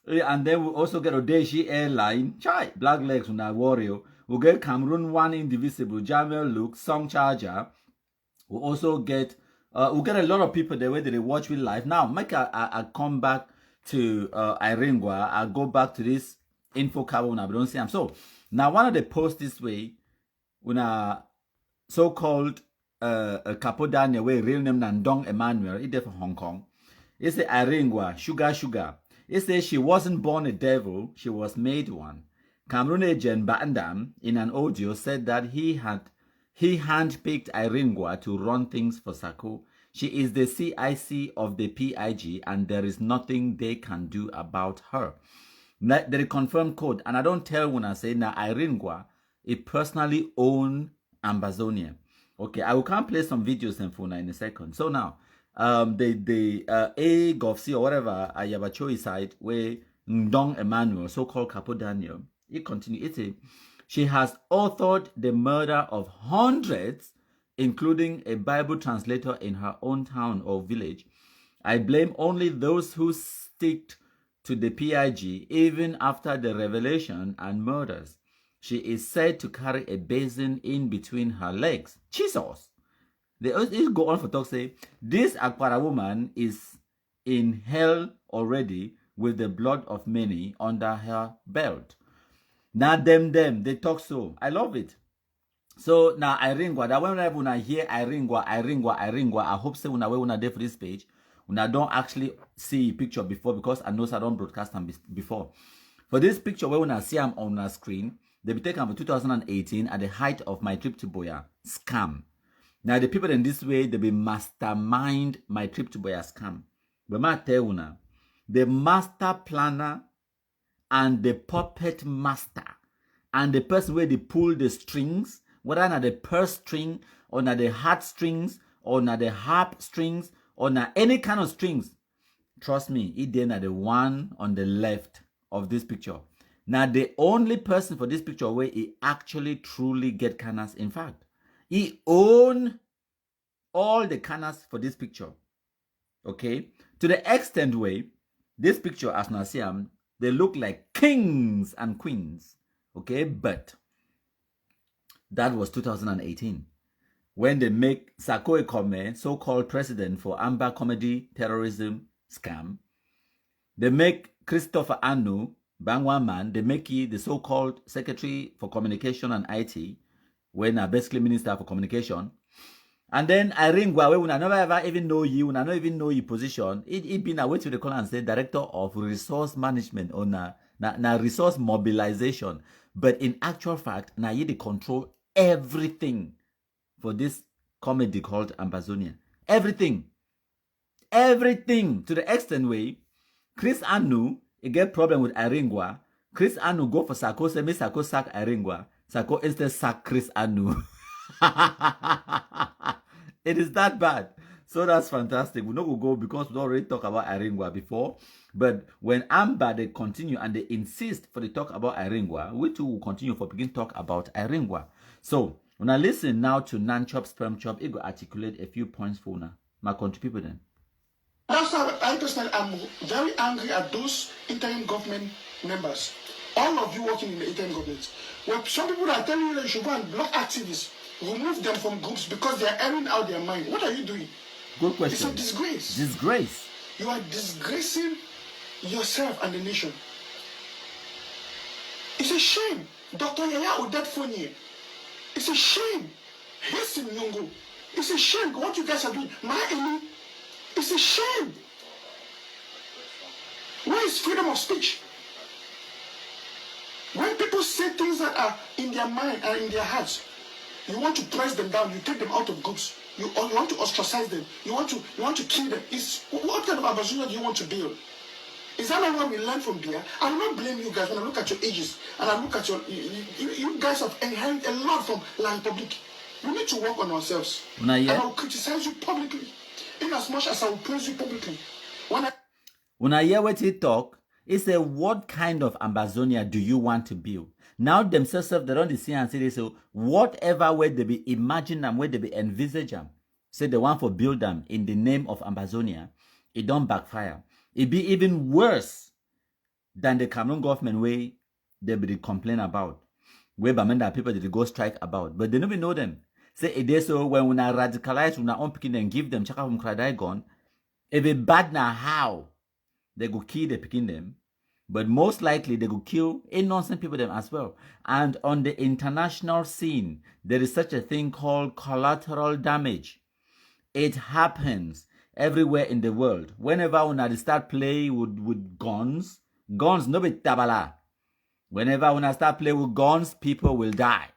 And then we'll also get Odeshi Airline. Chai, Blacklegs on our warrior. We'll get Cameroon One Indivisible, Jamel Luke, Song Charger. We'll also get a lot of people the way that they watch with live. Now, make I come back to Iringwa. I'll go back to this info cover when I don't see them. So now one of the posts this way, when a so-called Capo Daniel, where real name Nandong Emmanuel, it there from Hong Kong. It say Iringwa, sugar. It says she wasn't born a devil, she was made one. Cameroon agent Bandam in an audio said that he handpicked Iringwa to run things for Sako. She is the CIC of the PIG and there is nothing they can do about her. There is confirmed code, and I don't tell when I say now Iringwa, it personally own Ambazonia. Okay, I will come play some videos and phone in a second. So now, the A Govsi or whatever Ayabachoi side where Ndong Emmanuel, so-called Capo Daniel, it continues. She has authored the murder of hundreds, including a Bible translator in her own town or village. I blame only those who stick to the PIG even after the revelation and murders. She is said to carry a basin in between her legs. Jesus! They go on for talk say, this Akwara woman is in hell already with the blood of many under her belt. Now them, they talk so. I love it. So now Iringwa, that whenever I hear Iringwa, I hope so when I there for this page, when I don't actually see a picture before because I know I don't broadcast them before. For this picture, when I see them on the screen, they be taken for 2018 at the height of my trip to Boya scam. Now the people in this way, they be mastermind my trip to Boya scam. But I tell you now, the master planner and the puppet master and the person where they pull the strings, whether not the purse string or not the heart strings or not the harp strings or not any kind of strings, trust me, it then are the one on the left of this picture. Now the only person for this picture where he actually truly get canas, in fact, he own all the canas for this picture. Okay, to the extent where this picture as Nasiam, they look like kings and queens. Okay, but that was 2018 when they make Sako Ekome, so-called president for Amber Comedy Terrorism Scam. They make Christopher Anu, Bangwa man, they make he the so-called Secretary for Communication and IT, when basically Minister for Communication. And then Iringwa, when I never ever even know you, when I don't even know your position, it been away to the call and say Director of Resource Management or na resource mobilization. But in actual fact, now you control everything for this comedy called Ambazonia. Everything. everything to the extent where Chris Anu, he get problem with Iringwa. Chris Anu go for Sako, say me Sako sack Iringwa. Sako instead sack Chris Anu. It is that bad. So that's fantastic. We know we'll go because we already talked about Iringwa before. But when Amber, they continue and they insist for the talk about Iringwa, we too will continue for begin talk about Iringwa. So, when I listen now to Nanchop, Sperm Chop, it will articulate a few points for now. My country people then. That's why I personally am very angry at those interim government members. All of you working in the interim government. Well, some people are telling you that you should go and block activists, remove them from groups because they are airing out their mind. What are you doing? Good question. It's a disgrace. Disgrace. You are disgracing yourself and the nation. It's a shame. Dr. Yaya Odedfonye. It's a shame. Hasten Nyongo. It's a shame what you guys are doing. My enemy. It's a shame. Where is freedom of speech? When people say things that are in their mind and in their hearts, you want to press them down, you take them out of groups, you want to ostracize them, you want to kill them. What kind of Amazonia do you want to build? Is that not what we learned from there? I will not blame you guys when I look at your ages and I look at your... You guys have inherited a lot from La Republic. We need to work on ourselves. And I will criticize you publicly, in as much as I will praise you publicly. When I hear what he talk, he say, what kind of Amazonia do you want to build? Now themselves, they don't see and say, they say, whatever way they be imagine them, where they be envisage them, say they want to build them in the name of Amazonia, it don't backfire. It be even worse than the Cameroon government way they be complain about. Where Bamenda people did go strike about. But they don't even know them. Say it is so when we radicalize, we own picking and give them chaka from Kradai gun. If it bad now how they go kill the picking them. But most likely they go kill innocent people them as well. And on the international scene, there is such a thing called collateral damage. It happens everywhere in the world. Whenever when they start playing with guns no be tabala. Whenever when I start playing with guns, people will die.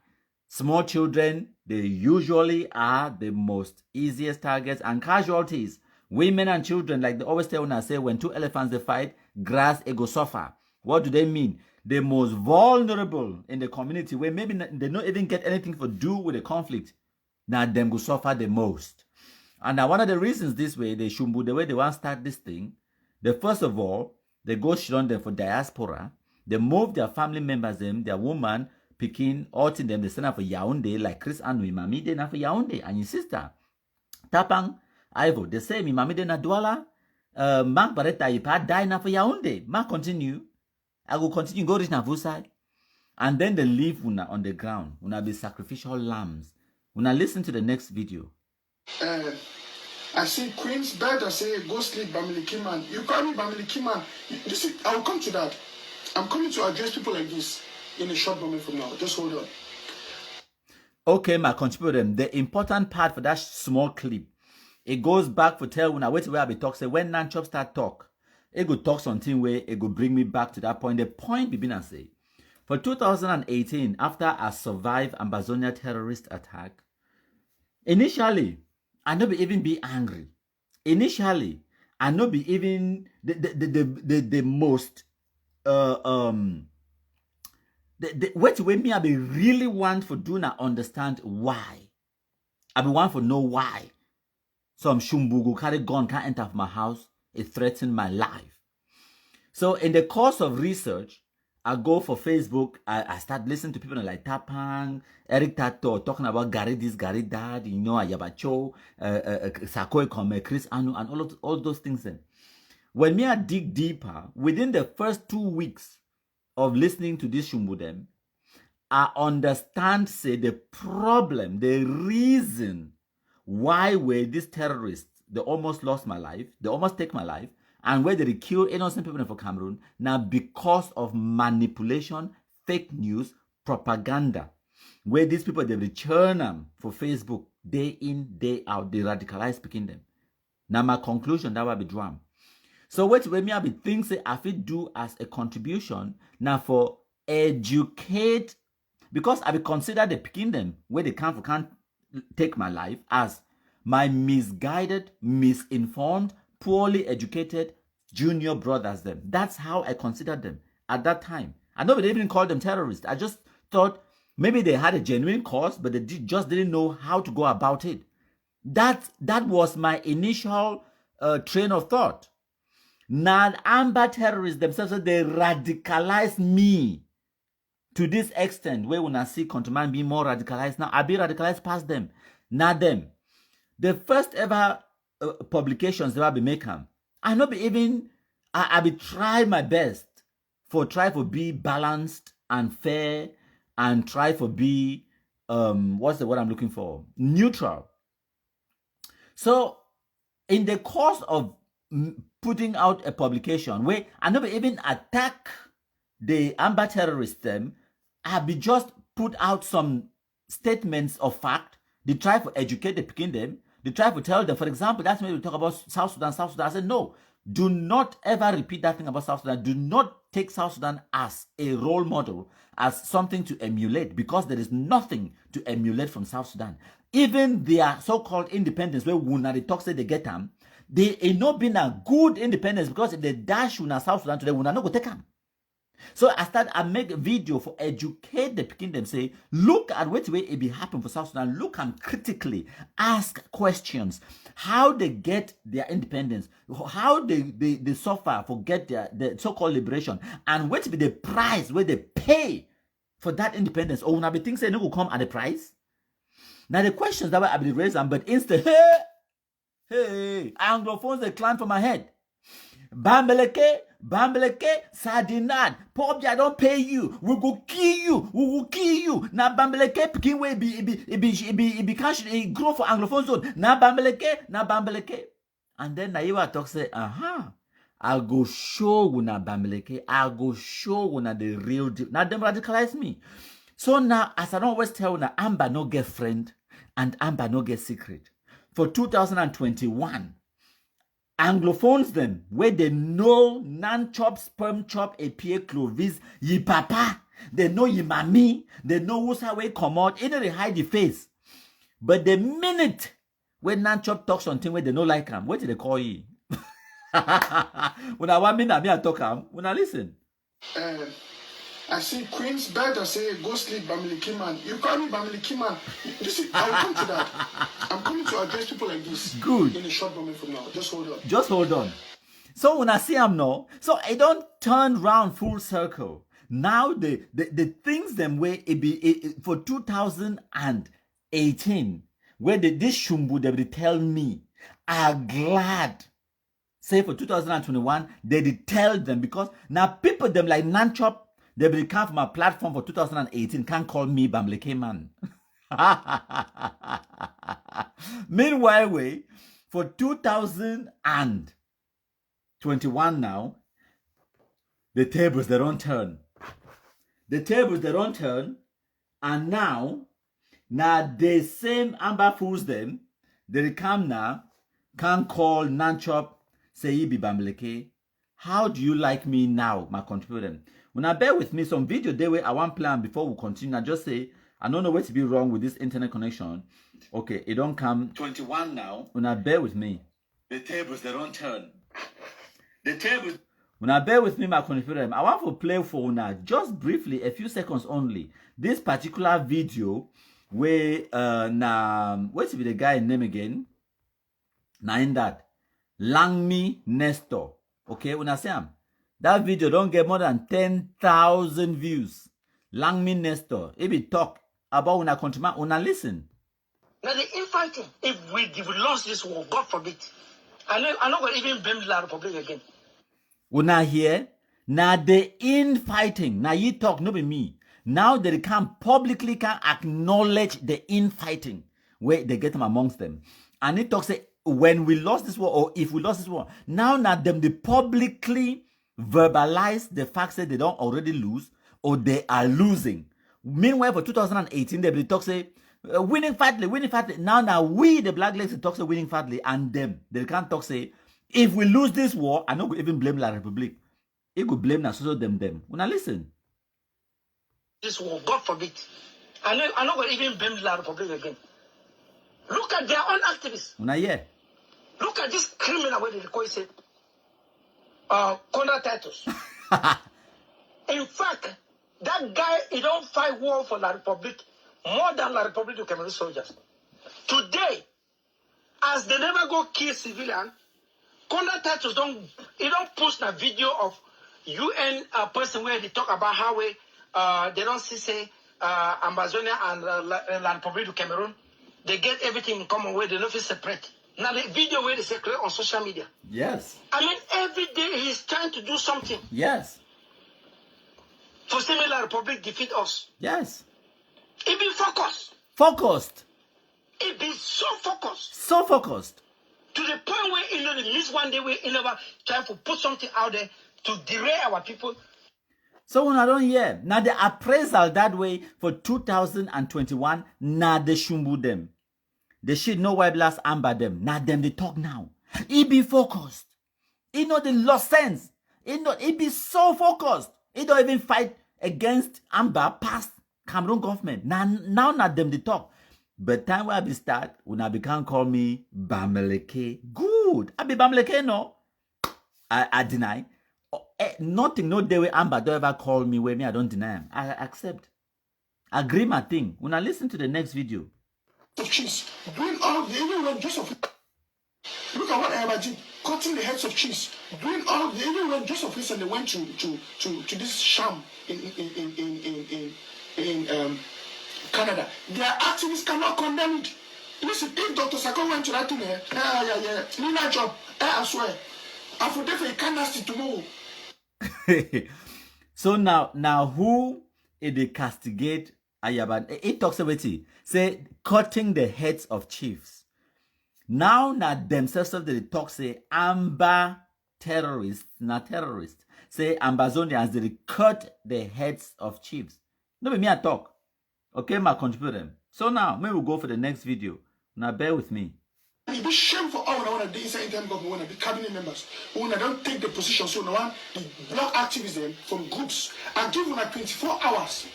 Small children, they usually are the most easiest targets and casualties. Women and children, like they always tell when I say, when two elephants they fight, grass it go suffer. What do they mean? The most vulnerable in the community, where maybe they don't even get anything to do with the conflict. Now them go suffer the most. And now one of the reasons this way, they shumbu, the way they want to start this thing, first of all, they go shun them for diaspora. They move their family members, their woman, picking, all in them, they send up for Yaoundé, like Chris Anu, Mami, they for Yaoundé, and your sister. Tapang, Ivo, they say, mi Mami, de na Douala, Mark Barretta, Ipa, die na for Yaoundé. Ma continue. I will continue, go reach na Vusai. And then they leave una on the ground. Una be sacrificial lambs. Una listen to the next video. I see Queen's bed, I say, go sleep, Bamili Kiman. You call me Bamili Kiman. I will come to that. I'm coming to address people like this in a short moment from now. Just hold on. Okay, my contributor, the important part for that small clip, it goes back for tell when I wait where I be talk, say when Nanchop start talk, it go talk something where it go bring me back to that point. The point begin and say, for 2018, after I survived Amazonia terrorist attack, initially, I no be even be angry. Initially, I no be even the most what way me I be really want for do not understand why. I be want for know why. Some shumbugu carry gun can't enter my house. It threatened my life. So in the course of research, I go for Facebook. I start listening to people like Tapang, Eric Tato talking about Gary this, Gary that, you know, Ayabacho, Sakoe Kome, Chris Anu, and all those things. Then, when me I dig deeper, within the first 2 weeks of listening to this Shumbudem, I understand, say, the problem, the reason why were these terrorists, they almost lost my life, they almost take my life, and where they kill innocent people for Cameroon, now because of manipulation, fake news, propaganda, where these people, they return them for Facebook, day in, day out, they radicalize speaking them. Now my conclusion, that will be drawn. So what me I be things say I fit do as a contribution now for educate, because I be consider the picking them where they can't take my life as my misguided, misinformed, poorly educated junior brothers them. That's how I considered them at that time. I nobody even called them terrorists. I just thought maybe they had a genuine cause, but they just didn't know how to go about it. That was my initial train of thought. Now, Amber terrorists themselves, they radicalized me to this extent where when I see Countryman be more radicalized, now I be radicalized past them. Not them. The first ever publications that I be making, I not be even, I be try my best for be balanced and fair and try for be, what's the word I'm looking for? Neutral. So, in the course of putting out a publication where I never even attack the Amber terrorists them, I be just put out some statements of fact. They try to educate the picking them. They try to tell them, for example, that's when we talk about South Sudan. I said, no, do not ever repeat that thing about South Sudan. Do not take South Sudan as a role model, as something to emulate, because there is nothing to emulate from South Sudan. Even their so-called independence, where they talk say they get them, they ain't not been a good independence, because if they dash in South Sudan today, we not go take them. So I make a video for educate the kingdom, say, look at what way it be happen for South Sudan, look and critically ask questions. How they get their independence, how they suffer for get their so-called liberation, and what be the price where they pay for that independence. Or when I be think say no go come at the price. Now the questions that I be raising, but instead, hey, Anglophones they climb for my head. Bambeleke, Sardinad, Pob, I don't pay you. We go kill you. We will kill you. Now Bambeleke, Pekin way be cash grow for Anglophone zone. Now Bambeleke. And then Naiva talk say, I'll go show una Bambeleke. I'll go show una the real deal. Now them radicalize me. So now, as I don't always tell una, Amber no get friend and Amber no get secret. For 2021. Anglophones them, where they know non-chop, sperm chop, APA, clovis, ye papa, they know ye mommy, they know who's how way come out, either they hide the face. But the minute when non-chop talks something where they don't like him, what do they call ye? When I want me to talk him, when I listen. I see Queen's bed, I say, go sleep, Bamiliki man. You call me Bamiliki man. I'll come to that. I'm coming to address people like this. Good. In a short moment from now. Just hold on. Just hold on. So when I see him now, so I don't turn round full circle. Now the things them way it be for 2018, where this shumbu they tell me are glad. Say for 2021, they tell them, because now people them like Nanchop, they will come from my platform for 2018. Can't call me Bamleke man. Meanwhile, for 2021 now, the tables they don't turn. The tables they don't turn, and now the same Amber fools them. They come now, can't call Nanchop, say he be Bamleke. How do you like me now, my contributor? When I bear with me some video they way I want plan before we continue. I just say I don't know what to be wrong with this internet connection. Okay, it don't come 21 now. When I bear with me, the tables they don't turn. The tables. When I bear with me, my contributor, I want to play for now just briefly, a few seconds only. This particular video where what's the guy name again? Now in that Langmi Nestor. Okay, when I say him. That video don't get more than 10,000 views. Langmi Nestor, if we talk about when I continue, when I listen. Now the infighting, if we lost this war, God forbid, I'm not going to even blame the Republic again. When I hear, now the infighting, now you talk, not be me. Now they can publicly acknowledge the infighting where they get them amongst them. And it talks say, when we lost this war, or if we lost this war, now them they publicly verbalize the fact that they don't already lose or they are losing. Meanwhile, for 2018, they talk say winning fatly. Now we the Blacklegs talk say winning fatly, and them they can't talk say if we lose this war, I don't even blame La Republic. It could blame na so them. When I listen, this war, God forbid, I'm not going to even blame La Republic again. Look at their own activists. When I hear. Look at this criminal where they call it, Conrad Titus. In fact, that guy, he don't fight war for La Republic more than La Republic to Cameroon soldiers. Today, as they never go kill civilian, Conrad Titus don't post a video of UN person where they talk about how they don't see Amazonia and La Republic to Cameroon. They get everything in common where they don't feel separate. Now the video where they circulate on social media. Yes. I mean, every day he's trying to do something. Yes. For saying La Republic defeat us. Yes. He be focused. Focused. He be so focused. So focused. To the point where they miss one day where he never trying to put something out there to derail our people. So when I don't hear, now the appraisal that way for 2021, now they shumbu them. They should know why blast amber them. Now them they talk now. He be focused. He know the lost sense. He be so focused. He don't even fight against amber past Cameroon government. Now them they talk. But time where I be start, when I become call me Bamleke. Good. I be Bamleke, no. I deny. Nothing, no day where Amber don't ever call me where me, I don't deny him. I accept. Agree my thing. When I listen to the next video. Of cheese. Doing all the even when Joseph. Look at what Emma did. Cutting the heads of cheese. Doing all the even when Joseph recently went to this sham in Canada. Their activists cannot condemn it. Listen, if Dr. Sako went to that thing here, Nina job, I swear. I for definitely can't ask it tomorrow. So now who is the castigate Ayaban? It talks about it. Say cutting the heads of chiefs. Now themselves they talk say Amber terrorists, not terrorists. Say Ambazonians they cut the heads of chiefs. No be me I talk. Okay, my contribute them. So now maybe we'll go for the next video. Now bear with me. It be shameful all when I want to inside interim government when I be cabinet members. When I don't take the position, so now I want the block activism from groups and give them 24 hours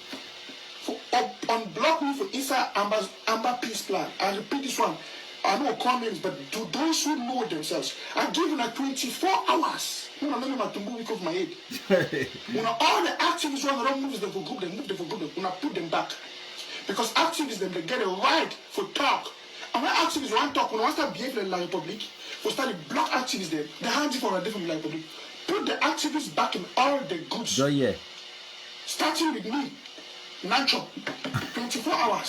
for unblock me for inside Amber Peace Plan. I repeat this one. I know comments, but to those who know themselves, I give them 24 hours. You know, let me to move off my head. When all the activists when they don't move them for group, they move them for group. When I put them back, because activists they get a right for talk. And when activists want to talk, when I start behaving in La Republic, we start to block activists there. They hand it for a different La Republic. Put the activists back in all the groups. Oh, yeah. Starting with me, Nacho, 24 hours.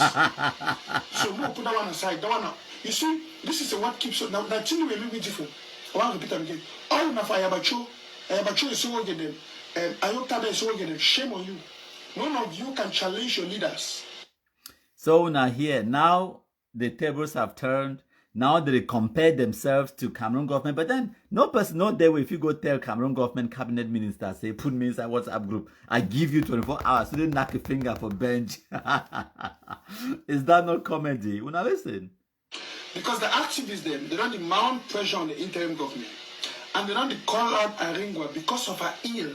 So we'll put that one aside. That one now. You see, this is what keeps us. Now, that thing will be a little bit different. I want to repeat that again. All enough Ayabacho is so again. Ayotabe is so again. Shame on you. None of you can challenge your leaders. So now here, now the tables have turned. Now they compare themselves to Cameroon government. But then no person, no day if you go tell Cameroon government cabinet minister, say, put me inside WhatsApp group. I give you 24 hours. So they knock a finger for bench. Is that not comedy? When I listen. Because the activists then, they don't mount pressure on the interim government. And they don't call out Aringwa because of her ill.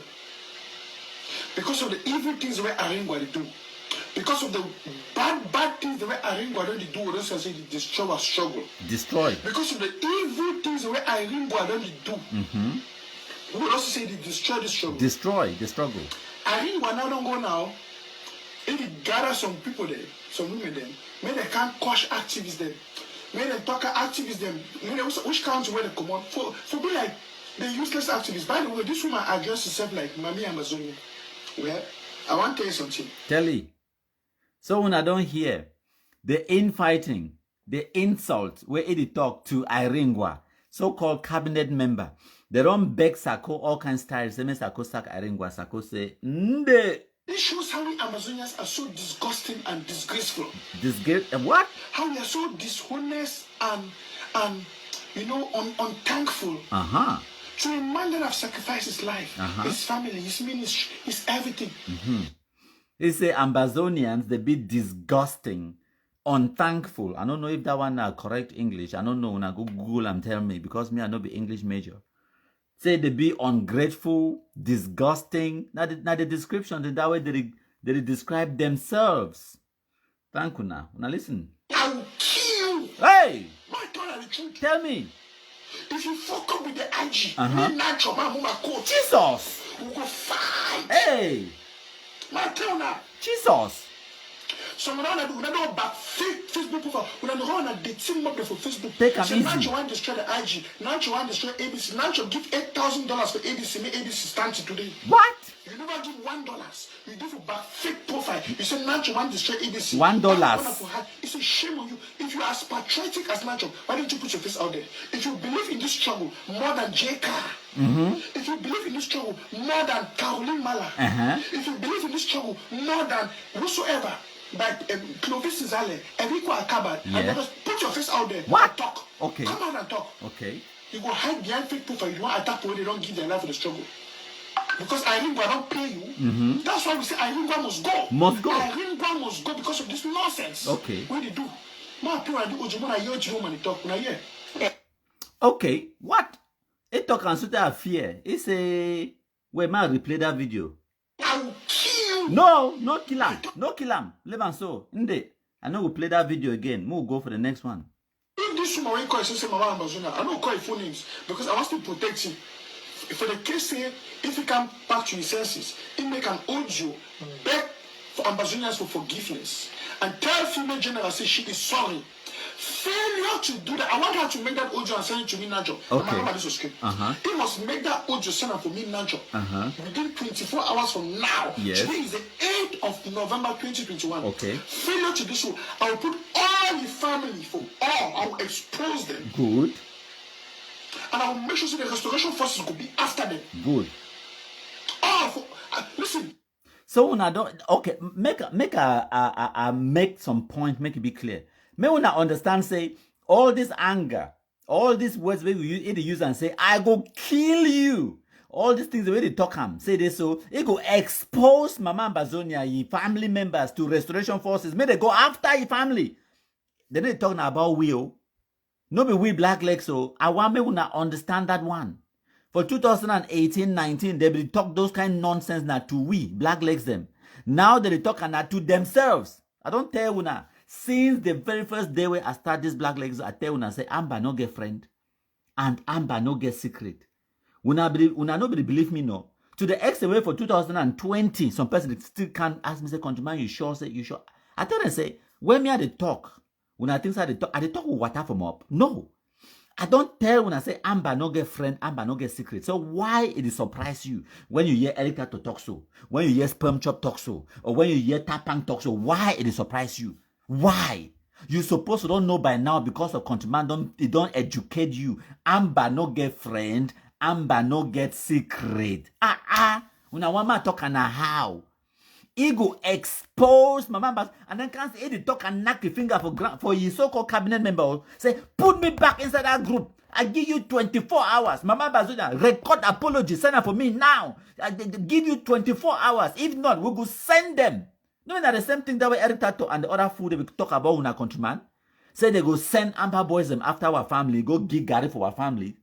Because of the evil things the way Aringwa they do. Because of the bad things the way Aringwa don't do, those say they destroy our struggle. Destroy. Because of the evil things the way Aringwa don't do. We will also say they destroy the struggle. Destroy the struggle. Aringwa now don't go now. If they gather some people there, some women there, maybe they can't quash activists there. Maybe they talk activists there. Maybe which country where they come on for be like the useless activists. By the way, this woman addressed herself like Mami Amazonia. Well, I want to tell you something. Tell you. So when I don't hear the infighting, the insult where it talk to Iringwa, so-called cabinet member, they don't beg Sako all kinds of styles. They make Sako sack Iringwa. Sako say, Nde. This shows how we Amazonians are so disgusting and disgraceful. What? How we are so dishonest and unthankful. To a man that have sacrificed his life, his family, his ministry, his everything. He say Ambazonians, they be disgusting, unthankful. I don't know if that one are correct English. I don't know. When I go Google and tell me, because me I know be English major. Say they be ungrateful, disgusting. Now the description, that way they describe themselves. Thank you now. Now listen. I will kill you. Hey! My God, the truth. Tell me. If you fuck up with the IG, me Nacho, man, move my coach. Jesus. We go fight. Hey. My tell now. Jesus. So we don't know about Facebook profile. We don't know how they team up for Facebook. Take them so easy. Nacho want to destroy the IG. Nacho want to destroy ABC. Nacho give $8,000 for ABC. Make ABC stand today. What? You never give $1. You give about fake profile. You say Nacho want to destroy ABC. $1. It's a shame on you. If you are as patriotic as Nacho, why don't you put your face out there? If you believe in this struggle more than JK, if you believe in this struggle more than Caroline Mala, if you believe in this struggle more than whosoever, like Clovis Zale, Enrico Akaba, and just put your face out there. What? And talk. Okay. Come on and talk. Okay. You go hide behind fake profile. You want to attack when they don't give their life for the struggle. Because Irene don't pay you. That's why we say Irene must go. Must go. Irene must go because of this nonsense. Okay. What they do? Okay. What? It talk and suit a fear. It's a where man replay that video. I will kill you. No kill him. No kill him. Leave and so. Inde. I know we'll play that video again. We'll go for the next one. If this woman call say Mama Amazona, I don't call your full names because I want to protect him. For the case say, if he come back to his senses, he make an audio beg for Ambazonians for forgiveness and tell female general say she is sorry. Failure to do that. I want her to make that audio and send it to me now. Okay. He must make that audio send it for me now. Within 24 hours from now. Yes. Today is the 8th of November 2021. Okay. Failure to do so, I will put all the family for all. I will expose them. Good. And I will make sure the restoration forces will be after them. Good. Listen. So when I don't make some point, make it be clear. May when I understand, say all this anger, all these words we use and say, I go kill you. All these things the way they talk say this so it go expose Mama Ambazonia, ye family members to restoration forces. May they go after your family. Then they talking about will. No be we Blacklegs, so I want me to understand that one. For 2018-19, they will talk those kind of nonsense now to we Blacklegs them. Now they talk now to themselves. I don't tell you now. Since the very first day where I start this Blacklegs, I tell you now say Amba no get friend and Amba no get secret. Una nobody believe me no. To the extent where for 2020, some person still can't ask me say, "Countryman, you sure?" Say you sure. I tell them say, when me at the talk. When I think I talk with water from up. No. I don't tell when I say Amba no get friend, Amba no get secret. So why it surprise you when you hear Erica to talk so, when you hear Sperm Chop talk so, or when you hear Tapang talk so, why it surprise you? Why? You supposed to don't know by now because of Countryman don't educate you. Amba no get friend, Amba no get secret. When I want my talk and how. He go expose Mama and then can't say he talk and knock the finger for his so-called cabinet member. Say, put me back inside that group. I give you 24 hours. Mama Bazonia, record apology. Send her for me now. I give you 24 hours. If not, we go send them. No, not the same thing that way Eric Tato and the other food they will talk about with our countryman. Say they go send Amber Boys them after our family. Go give Gary for our family.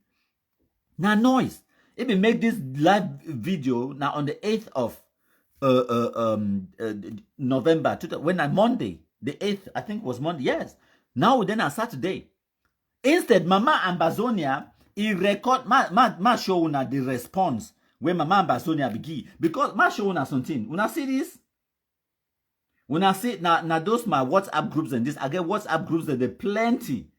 Now noise. If we make this live video now on the 8th of November, when on Monday, the 8th, I think was Monday, yes. Now then on Saturday. Instead, Mama Ambazonia, he record, ma show una the response when Mama Ambazonia begin. Because ma show una something. Una see this? Una see, now those my WhatsApp groups and this, I get WhatsApp groups that they plenty.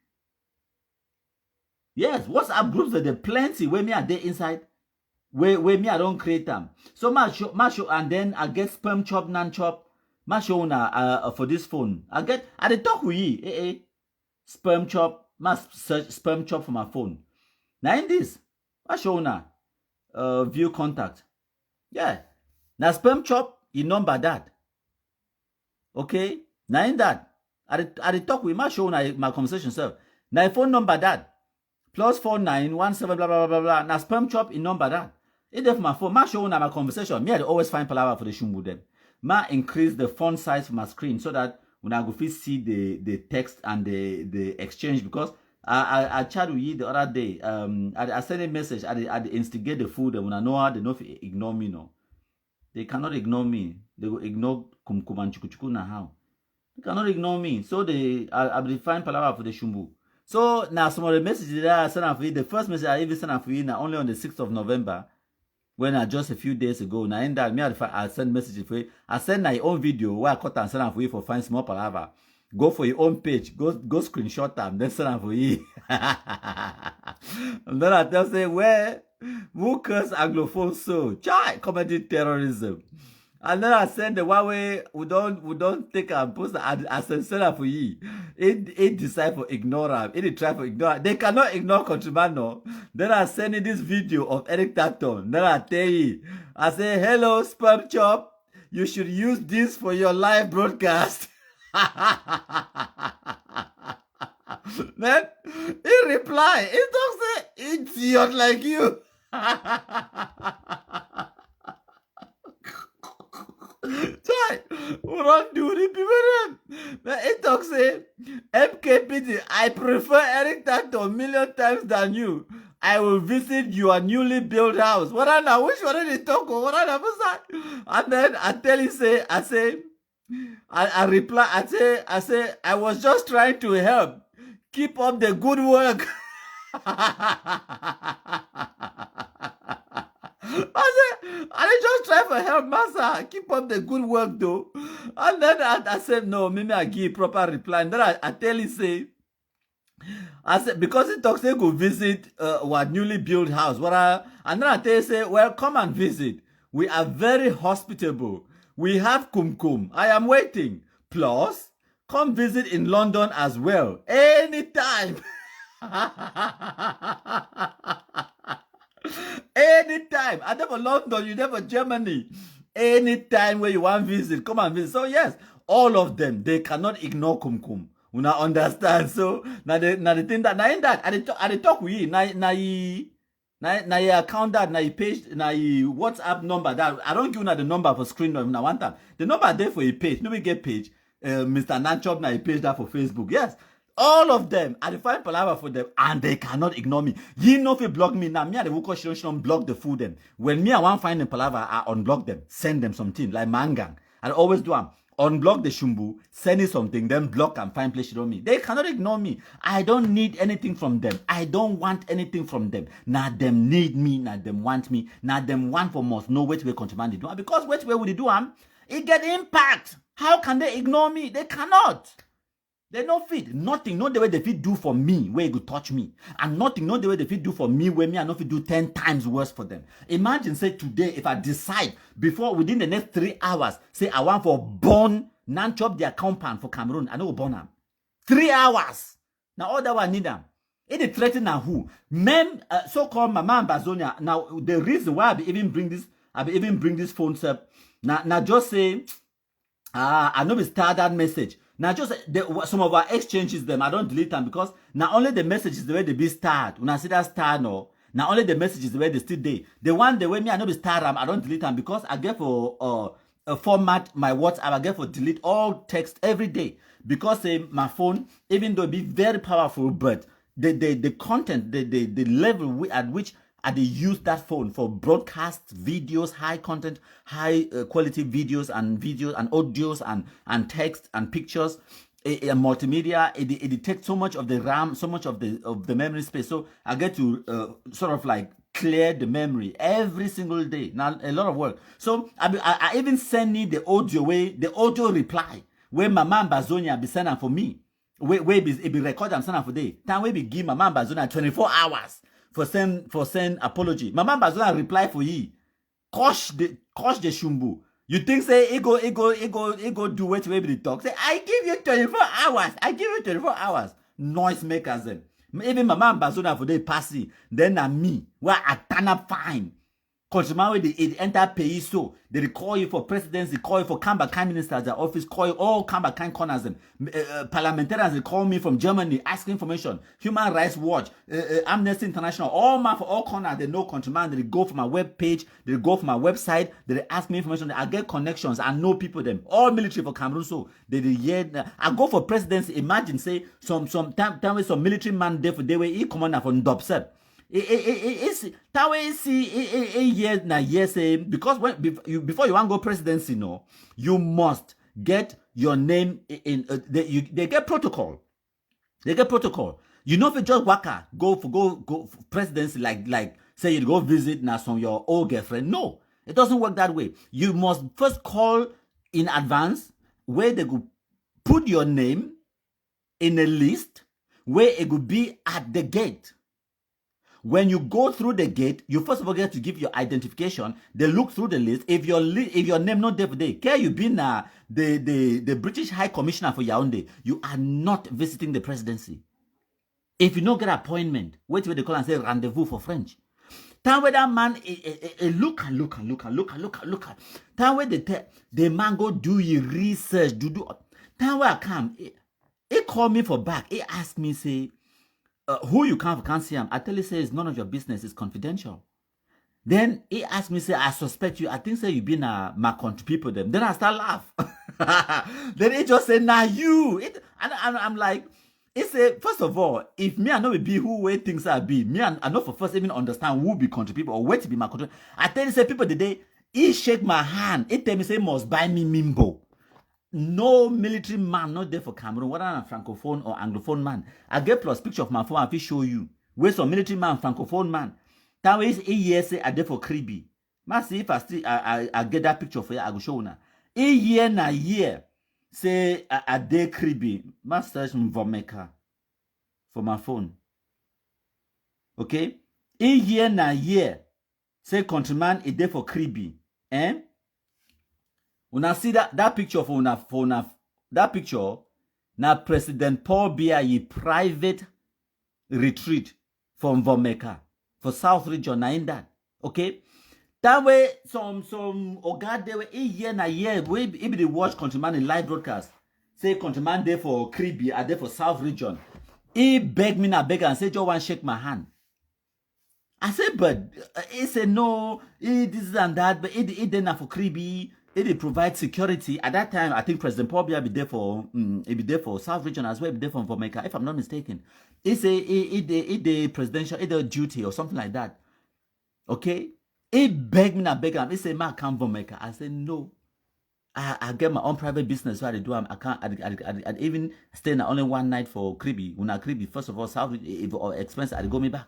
Yes, WhatsApp groups that they plenty where me are there inside. Where me I don't create them. So ma show and then I get Sperm Chop, Nan Chop. Ma show na for this phone. I dey talk with ye. Sperm Chop. Ma search Sperm Chop for my phone. Now in this, ma show na view contact. Yeah. Now Sperm Chop, you number that. Okay. Now in that, I dey talk with ma show na my conversation self. Now phone number that. +4917 blah blah blah blah. Now Sperm Chop, in number that. If my phone, ma show na my conversation. Me I always find palaver for the shumbu them. Ma increase the font size for my screen so that when I go see the text and the exchange because I chat with you the other day. I send a message. I instigate the food and when I know how they know if ignore me no. They cannot ignore me. They will ignore kumkum and chukuchuku na how. They cannot ignore me. So I will find palaver for the shumbu. So now some of the messages that I sent for you, the first message I even sent for you now only on the 6th of November, when I just a few days ago. Now in that me I send messages for you. I send my own video where I cut and send for you for find small palava. Go for your own page, go screenshot them, then send for you. And then I tell say where who curse Anglophone so try committing terrorism. And then I send the one way we don't take and post I send for you. It decide for ignore them. It try for ignore. They cannot ignore countryman no. Then I send you this video of Eric Tatton. Then I tell you, I say hello sperm chop. You should use this for your live broadcast. Then he reply, he don't say idiot like you. Try, we don't do the people them. Then he talk say, MKPT, I prefer Eric Tato a million times than you. I will visit your newly built house. What I know, which one did he talk about? What I know, and then I tell you say, I reply, I say, I was just trying to help. Keep up the good work. I just try for help, master. Keep up the good work, though. And then I said, no, maybe I give proper reply. And then I tell you, say, I said, because he talks, they go visit our newly built house. And then I tell you, say, well, come and visit. We are very hospitable. We have kumkum. I am waiting. Plus, come visit in London as well. Anytime. Anytime. I never London, you never Germany. Anytime where you want to visit, come and visit. So yes, all of them, they cannot ignore kumkum. You not understand. So now the thing that now in that I talk with you. Now your account that now your page now your WhatsApp number that I don't give you the number for screen now one time. The number there for your page. Nobody get page. Mr. Nanchop now your page that for Facebook. Yes. All of them, I define palaver for them, and they cannot ignore me. You know if you block me now, me and the Wuko shouldn't block the food them. When me I want find the palaver, I unblock them, send them something like mangang. I always do them. Unblock the shumbu, send it something, then block and find place on me. They cannot ignore me. I don't need anything from them. I don't want anything from them. Now them need me, now them want me, now them want for most. No which way contribute they do. Because which way would they do them? It get impact. How can they ignore me? They cannot. They no fit. Nothing, no the way they fit do for me, where you go touch me. And nothing, no the way they fit do for me, where me I no fit do 10 times worse for them. Imagine, say, today, if I decide, before, within the next 3 hours, say, I want for burn, non-chop their compound for Cameroon, I know burn them. 3 hours. Now, all that one need them. It is threatening now who? Men, so-called Mama and Bazonia. Now, the reason why I even bring this phone up, now just say, I know we start that message. Now just some of our exchanges them, I don't delete them because now only the messages the way they be starred. When I see that star no, now only the messages the way they still day. The one the way me I know be star them, I don't delete them because I get for format my WhatsApp, I get for delete all text every day. Because my phone, even though it be very powerful, but the content, the level at which I use that phone for broadcast videos, high content, high quality videos and audios and text and pictures, multimedia. It takes so much of the RAM, so much of the memory space. So I get to sort of like clear the memory every single day. Now a lot of work. So I even send me the audio reply where my man Bazonia be sending for me. Where it be record and sending for day. Time we be give my man Bazonia 24 hours. For send apology. Mama Bazona reply for ye. Kosh the shumbu. You think say ego do what we be talk. Say I give you 24 hours. I give you 24 hours. Noise makers them. Even Mama Bazona for they passy. Then me where I turn up fine. Consumer with the enter pay so they call you for presidency, call you for Kamba ministers, the office, call you all Kamba corners and parliamentarians. They call me from Germany, asking information. Human Rights Watch, Amnesty International, all man for all corners. They know countryman. They go for my web page, they go for my website. They ask me information. I get connections. I know people them all military for Cameroon. So I go for presidency. Imagine say some time with some military man there for they were commander from Dobsep. It's that way see because before you want to go presidency, no, you must get your name in they get protocol. They get protocol. You know if you just waka, go for presidency like say you go visit now some your old girlfriend. No, it doesn't work that way. You must first call in advance where they go put your name in a list where it could be at the gate. When you go through the gate, you first of all get to give your identification. They look through the list. If your name not there for day, care you been the British High Commissioner for Yaoundé, you are not visiting the presidency. If you don't get appointment, wait till they call and say rendezvous for French. Time where that man look. Time where the man go do your research, do. Time where I come, he call me for back. He ask me say, who you can't see him. I tell you say it's none of your business. It's confidential. Then he asked me say, I suspect you. I think say you been my country people them. Then I start laugh. Then he just say, nah you. And I'm like. He said, first of all, if me I know be who way things are be, me I know for first even understand who be country people or where to be my country. I tell you, say people today, he shake my hand. He tell me say must buy me Mimbo. No military man not there for Cameroon, whether I'm a francophone or anglophone man. I get plus picture of my phone. I will show you. Where's some military man, francophone man? That way is a year say I there for Kribi. Ma see if I still I get that picture for you, I go show you. A year na year. Say a day Kribi, ma search Mvomeka for my phone. Okay? A year na year. Say countryman a day for Kribi. Eh? Una see that picture for una that picture na President Paul Biya ye private retreat from Mvomeka for South region na in that. Okay? That way, some Ogade way a year na year, we be the watch countryman in live broadcast. Say countryman there for Kribi, are there for South region. He beg me na beg and say, "Just want shake my hand." I said, but he said no, this and that, but he did not for Kribi. He provide security. At that time, I think President Paul Biya be there for South region as well, be there for Mvomeka, if I'm not mistaken. He say he the presidential, the duty or something like that. Okay. He begged me and begged him. He said, "Man, I can't Mvomeka." I said, "No, I get my own private business. So I do. I can't. I even stay in only one night for Kribi. When I Kribi, first of all, South if expense, I'd go me back.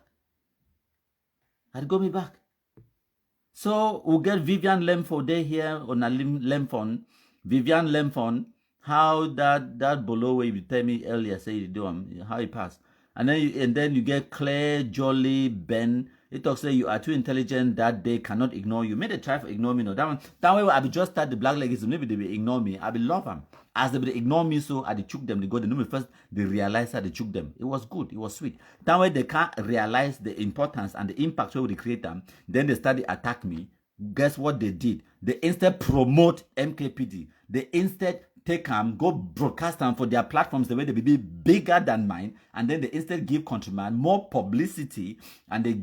So we'll get Vivian Lemford there here on a Lemfon. Vivian Lemfon. How that below way you tell me earlier say you do how he passed, and then you get Claire, Jolly, Ben. It talks say you are too intelligent that they cannot ignore you. Maybe they try to ignore me. No, that way I be just start the Blacklegs. Maybe they will ignore me. I will love them. As they will ignore me, so I choke them. They go. They know me first. They realize that they choke them. It was good. It was sweet. That way they can't realize the importance and the impact where we create them. Then they start to attack me. Guess what they did? They instead promote MKPD. They instead take them, go broadcast them for their platforms the way they be bigger than mine, and then they instead give countryman more publicity and they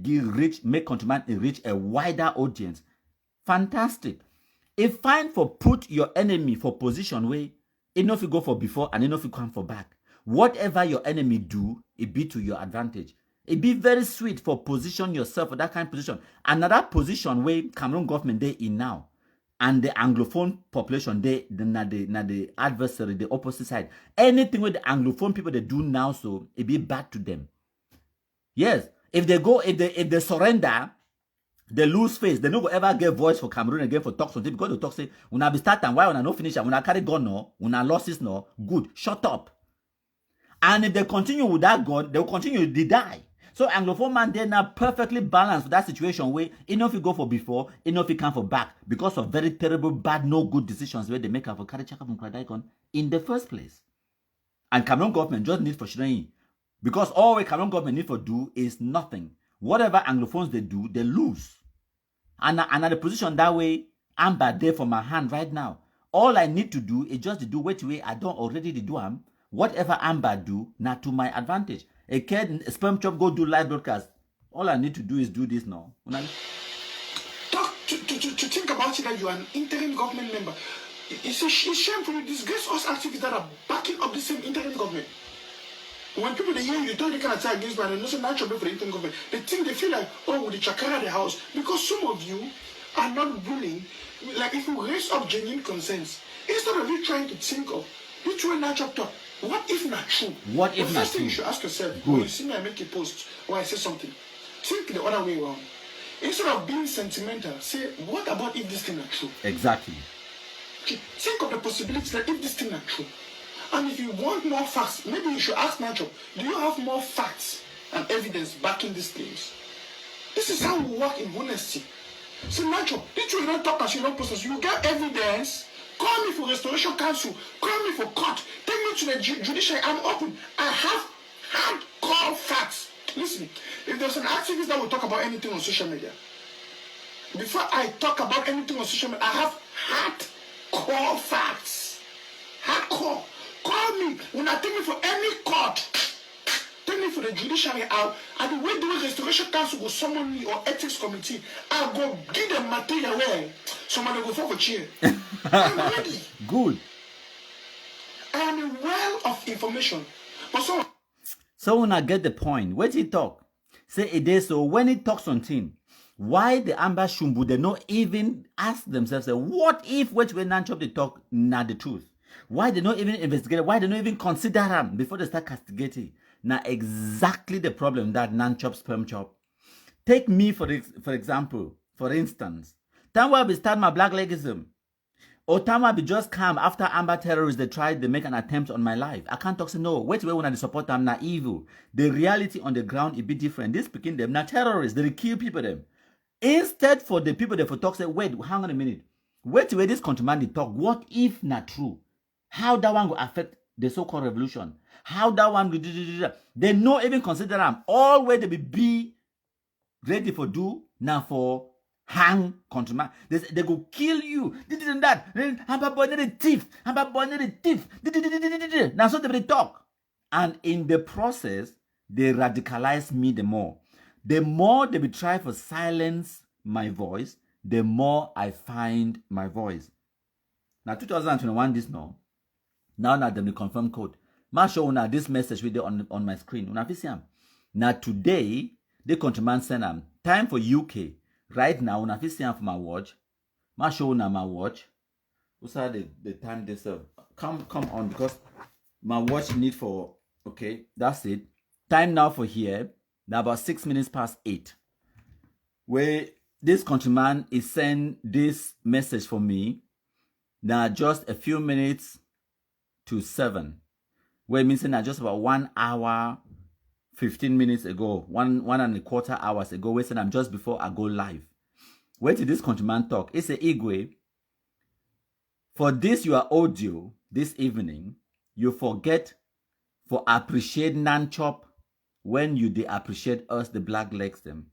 make countryman reach a wider audience. Fantastic. It's fine for put your enemy for position where enough you go for before and enough you come for back. Whatever your enemy do, it be to your advantage. It be very sweet for position yourself for that kind of position. Another position where Cameroon government they in now. And the Anglophone population, they the adversary, the opposite side. Anything with the Anglophone people they do now, so it be bad to them. Yes, if they surrender, they lose face. They no go ever get voice for Cameroon again for talk something because they talk say, "When I be start and why when I no finish, when I carry gun no, when I losses no, good, shut up." And if they continue with that gun, they will continue to die. So Anglophone man, they're now perfectly balanced with that situation where enough you go for before, enough you come for back because of very terrible, bad, no good decisions where they make for carry check from Kradikon in the first place. And Cameroon government just need for Shireen. Because all the Cameroon government need for do is nothing. Whatever Anglophones they do, they lose. And at the position that way, I'm bad there for my hand right now. All I need to do is just to do what way I don't already do. Whatever Amber do, not to my advantage. A kid, sperm chop, go do live broadcast. All I need to do is do this now. Talk to think about it that you are an interim government member. It's shameful. You disgrace us activists that are backing up the same interim government. When people they hear you don't they can attack against man and also natural for the interim government, they feel like, oh, with the chakra the house, because some of you are not willing. Like if you raise up genuine concerns, instead of you trying to think of which way natural talk. What if not true? What if the not first thing true? you should ask yourself Good. when you see me I make a post or I say something, think the other way around. Instead of being sentimental, say, what about if this thing are true? Exactly. Okay. Think of the possibility that if this thing are true. And if you want more facts, maybe you should ask Nacho, do you have more facts and evidence backing these claims? This is how we work in honesty. So Nacho, this you don't talk as you don't process. You get evidence. Call me for restoration council. Call me for court. Take me to the judiciary. I'm open. I have hardcore facts. Listen, if there's an activist that will talk about anything on social media, before I talk about anything on social media, I have hardcore facts. Hardcore. Call me. When I take me for any court, take me for the judiciary out, and the way the restoration council will summon me or ethics committee, I'll go give them material where somebody go for chair. I'm ready. Good. I am a well of information. But So when I get the point, where he talk, say it is so when he talks on team, why the Amber Shumbu they not even ask themselves, say, what if which way Nanchop they talk not the truth? Why they not even investigate? Why they not even consider them before they start castigating? Now exactly the problem that Nanchop sperm chop. Take me for example, for instance, time where I start my blacklegism. Or time I be just calm after Amber terrorists they tried to make an attempt on my life. I can't talk say no. Wait when I support them na evil. The reality on the ground it be different. This speaking them na terrorists. They kill people them. Instead for the people that for talk say wait hang on a minute. Wait where this countryman they talk. What if not true? How that one will affect the so-called revolution? How that one they no even consider them. All where they be ready for do now for hang countryman. They go kill you. This and that. I'm a boy the thief. I'm a boy the thief. Now so they talk. And in the process, they radicalize me the more. The more they will try to silence my voice, the more I find my voice. Now 2021 this now that them the confirm code. Ma show now this message with on my screen. Una see am. Now today, the countryman send am time for UK. Right now, una see am for my watch. Ma show now my watch. What's the time this come on because my watch need for okay, that's it. Time now for here. Now about 6 minutes past 8. Where this countryman is send this message for me. Now just a few minutes to 7. Where it means now just about 1 hour, 15 minutes ago, one and a quarter hours ago, where I'm just before I go live. Where did this countryman talk? It's a Igwe. For this your audio this evening, you forget for appreciate Nanchop when you they appreciate us, the Blacklegs them.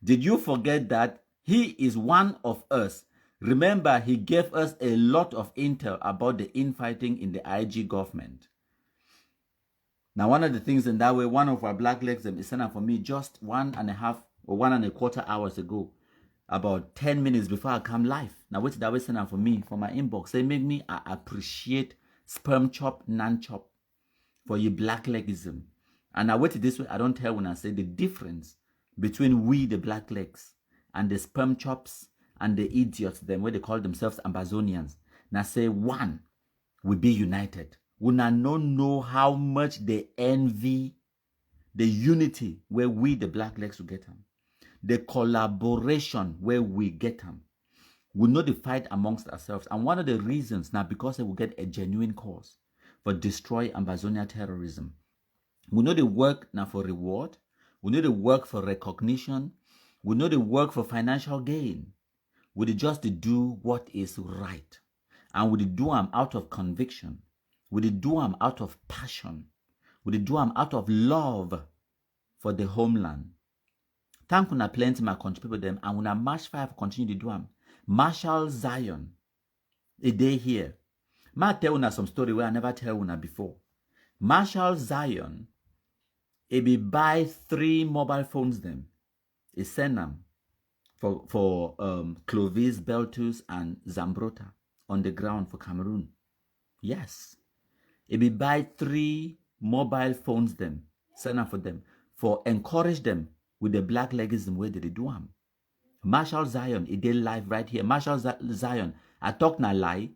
Did you forget that he is one of us? Remember, he gave us a lot of intel about the infighting in the IG government. Now, one of the things in that way, one of our Blacklegs them is sent out for me just 1.5 or 1.25 hours ago, about 10 minutes before I come live. Now, what did that way send out for me, for my inbox? They make me appreciate sperm chop, Nanchop for your Blacklegism. And I wait this way, I don't tell when I say the difference between we, the Blacklegs, and the sperm chops and the idiots, them where they call themselves Amazonians. Now say one, we be united. We not know how much they envy the unity where we, the Blacklegs, will get them. The collaboration where we get them. We know the fight amongst ourselves. And one of the reasons now, because they will get a genuine cause for destroy Amazonia terrorism. We know the work now for reward. We know the work for recognition. We know the work for financial gain. We just do what is right. And we do them out of conviction. We do them out of passion. We do them out of love for the homeland. Thank you plenty my country people them and when I March 5 continue to do them. Marshall Zion, a day here. Ma tell you some story where I never tell you before. Marshall Zion, be buy 3 mobile phones them. He send them for Clovis, Beltus, and Zambrota on the ground for Cameroon. Yes. He be buy 3 mobile phones them, send them for them, for encourage them with the Blacklegism where they do them. Marshall Zion, he did live right here. Marshall Zion, I talk na lie.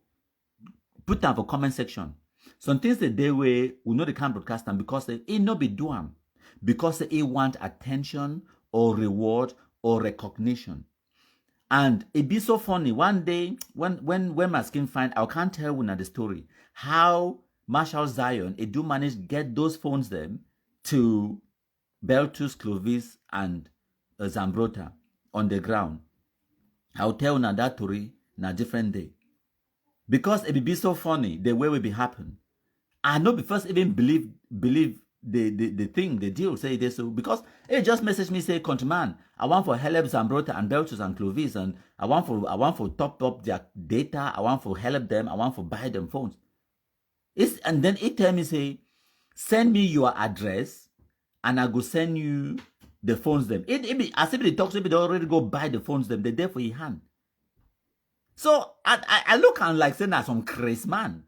Put down for comment section. Some things the day way we know they can't broadcast them because they not be do them. Because they want attention or reward or recognition. And it be so funny. One day, when my skin find, I can't tell when the story how Marshall Zion it do manage to get those phones them to Beltus, Clovis, and Zambrota on the ground. I'll tell you that story na different day. Because it be so funny the way it be happen. I know first even believe the thing, the deal, say this so because it just message me say, countryman, I want for help Zambrota and Beltus and Clovis, and I want for top up their data, I want for help them, I want for buy them phones. And then it tell me say, send me your address and I go send you the phones them. It be as if they talk to me, they already go buy the phones them, they're there for your hand. So I look and like saying that some crazy man.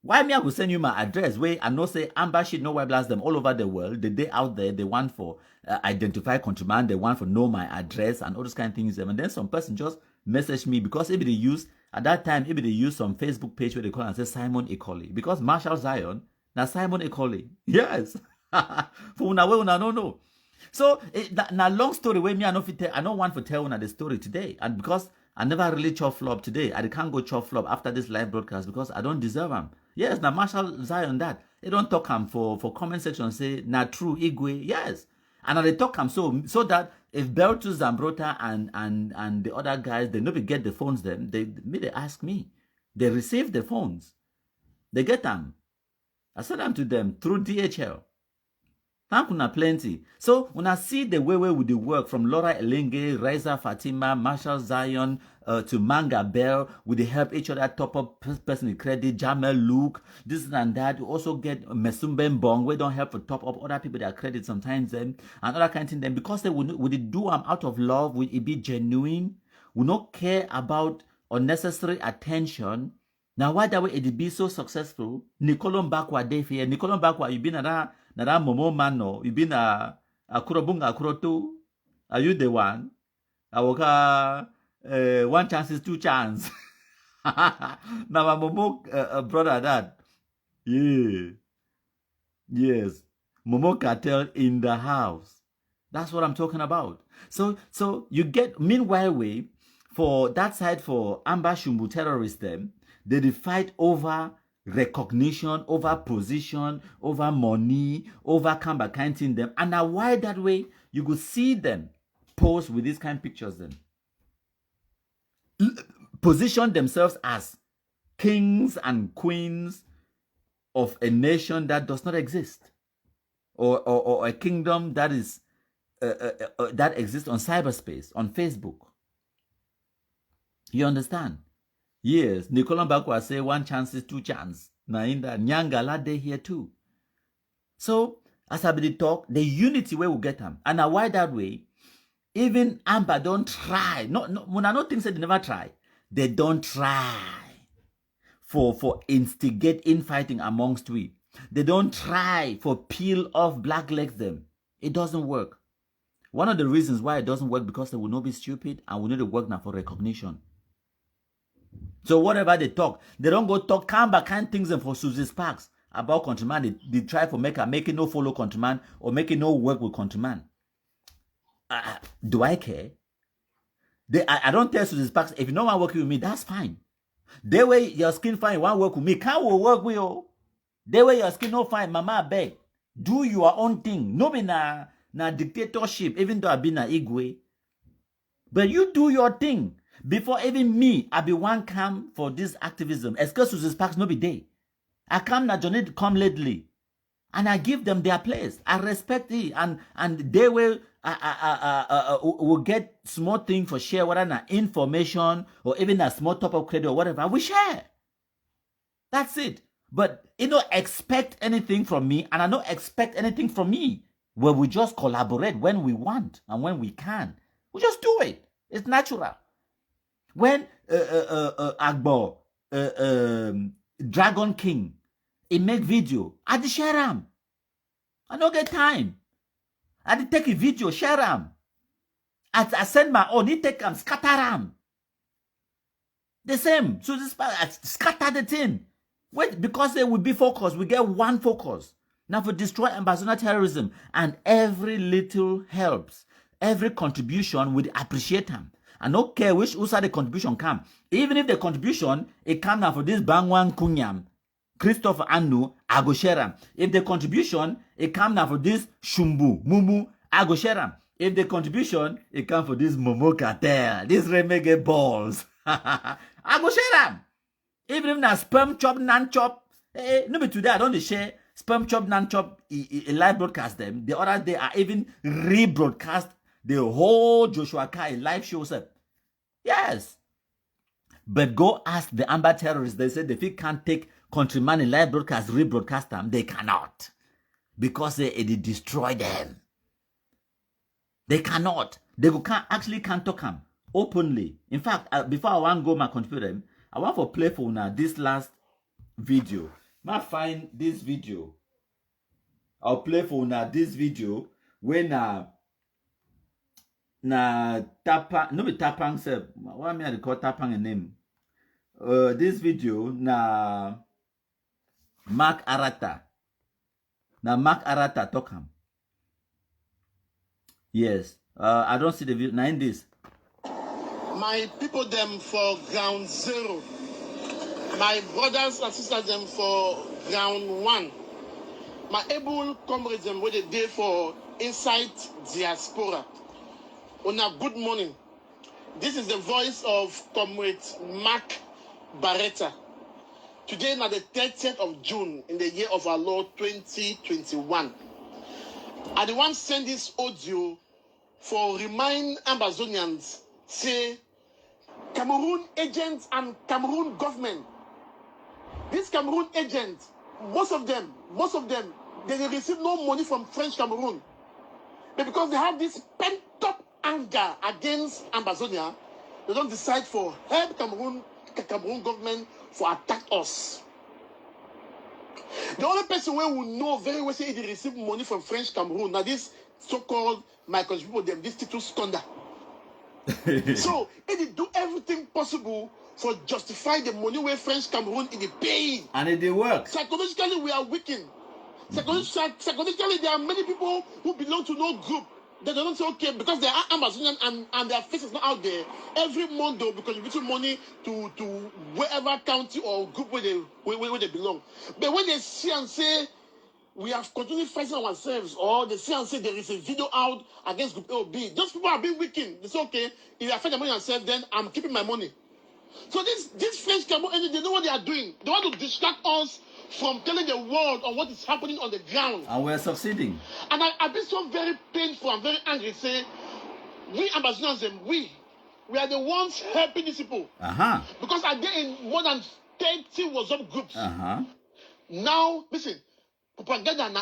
Why me I will send you my address where I know say Amber shit no web blast them all over the world. The day out there they want for identify countryman, they want for know my address and all those kind of things. And then some person just message me because maybe they use at that time maybe they use some Facebook page where they call and say Simon Ecoli because Marshall Zion now Simon Ecoli. Yes. For una way una no. So now long story where me I don't want to tell una the story today and because I never really chop flop today. I can't go chop flop after this live broadcast because I don't deserve them. Yes, now Marshall Zion that. They don't talk him for comment section say, na true Igwe. Yes. And they talk him so that if Beltus, Zambrota and the other guys, they never get the phones them, they ask me. They receive the phones. They get them. I send them to them through DHL. Thank you plenty. So when I see the way with the work from Laura Elenge, Reza Fatima, Marshall Zion to Manga Bell, with the help each other top up personal credit, Jamel Luke, this and that. You also get Mesumben Bong, we don't help to top up other people that credit sometimes them and other kind of thing them because they would do them out of love, would it be genuine, would not care about unnecessary attention. Now why that way it be so successful? Nicolon Bakwa Defia, Nicolon Bakwa, you been at that Momo man no, you been a Kurobunga Kurotu. Are you the one? I will one chance is two chance. Now my Momo brother that. Yeah. Yes. Momo cartel in the house. That's what I'm talking about. So you get meanwhile way for that side for Amber Shumbu terrorists them, they fight over recognition, over position, over money, over kind of thing them. And now why that way you could see them pose with these kind of pictures then. Position themselves as kings and queens of a nation that does not exist. Or a kingdom that is that exists on cyberspace, on Facebook. You understand? Yes, Nicola Bakwa say one chance is two chance. Now in that Nyanga Lade here too. So as I be talk, the unity way we get them. And now why that way? Even Amber don't try. No, when I don't think that they never try. They don't try for instigate infighting amongst we. They don't try for peel off Blacklegs them. It doesn't work. One of the reasons why it doesn't work because they will not be stupid and we need to work now for recognition. So whatever they talk, they don't go talk kind things and for Susie Sparks about countryman. They try for making no follow countryman or making no work with countryman. Do I care? I don't tell Susie Sparks, if you don't want to work with me, that's fine. They way your skin fine, you want to work with me, can't work with you. They way your skin no fine, mama beg. Do your own thing. No be na dictatorship, even though I be na Igwe. But you do your thing. Before even me, I be one come for this activism. Excuse Susie Sparks no be day. I come na Johnny come lately. And I give them their place. I respect it. And they will get small thing for share, whether na information or even a small top of credit or whatever. We share. That's it. But you don't expect anything from me, and I don't expect anything from me. Where we just collaborate when we want and when we can. We just do it. It's natural. When Agbo, Dragon King, he make video, I dey share am. I don't get time. I dey take a video, share am. I send my own, he take am, scatter am. The same. So this I scatter the thing. Wait, because they will be focused, we get one focus. Now for destroy ambassador terrorism, and every little helps. Every contribution would appreciate them. I don't care which USA the contribution come. Even if the contribution it come now for this Bangwan Kunyam, Christopher Anu, I go share them. If the contribution it come now for this Shumbu, Mumu, I go share them. If the contribution it come for this Momo Cartel, this Remege balls, I go share them. Even if na sperm chop, non chop, no be today I don't share sperm chop, non chop, live broadcast them. The other day I even rebroadcast the whole Joshua Kai live shows up. Yes. But go ask the Amber terrorists. They said if you can't take countryman in live broadcast, rebroadcast them, they cannot. Because they destroy them. They cannot. They can't talk them openly. In fact, before I want to go my computer them, I want to play for now this last video. I find this video. I'll play for now this video when na Tapang, no be Tapang sir. Why me I call Tapang a name? This video na Mark Arata. Na Mark Arata talk him. Yes. I don't see the video. Now in this. My people them for ground 0. My brothers and sisters them for ground 1. My able comrades them where they day for inside diaspora. On a good morning. This is the voice of Comrade Mark Barretta. Today is the 30th of June in the year of our Lord 2021. I the one send this audio for remind Amazonians say Cameroon agents and Cameroon government. These Cameroon agents, most of them, they receive no money from French Cameroon. But because they have this pent-up anger against Amazonia, they don't decide for help Cameroon government for attack us. The only person where we know very well say they receive money from French Cameroon. Now this so-called my country people, them this Titus Conda. So it do everything possible for justify the money where French Cameroon is paying. And it works. Psychologically, we are weakened. Psychologically, there are many people who belong to no group. They don't say, okay, because they are Amazonian and their face is not out there. Every month they'll be contributing money to wherever county or group where they belong. But when they see and say, we have continued fighting ourselves, or they see and say there is a video out against group A or B, those people are being weakened. They say, okay, if you affect the money yourself, then I'm keeping my money. So this French Cameroon, they know what they are doing. They want to distract us from telling the world on what is happening on the ground. And we're succeeding. And I've been so very painful and very angry, say, we Ambassadors, we are the ones helping these people. Because I get in more than 30 WhatsApp groups. Now, listen, propaganda an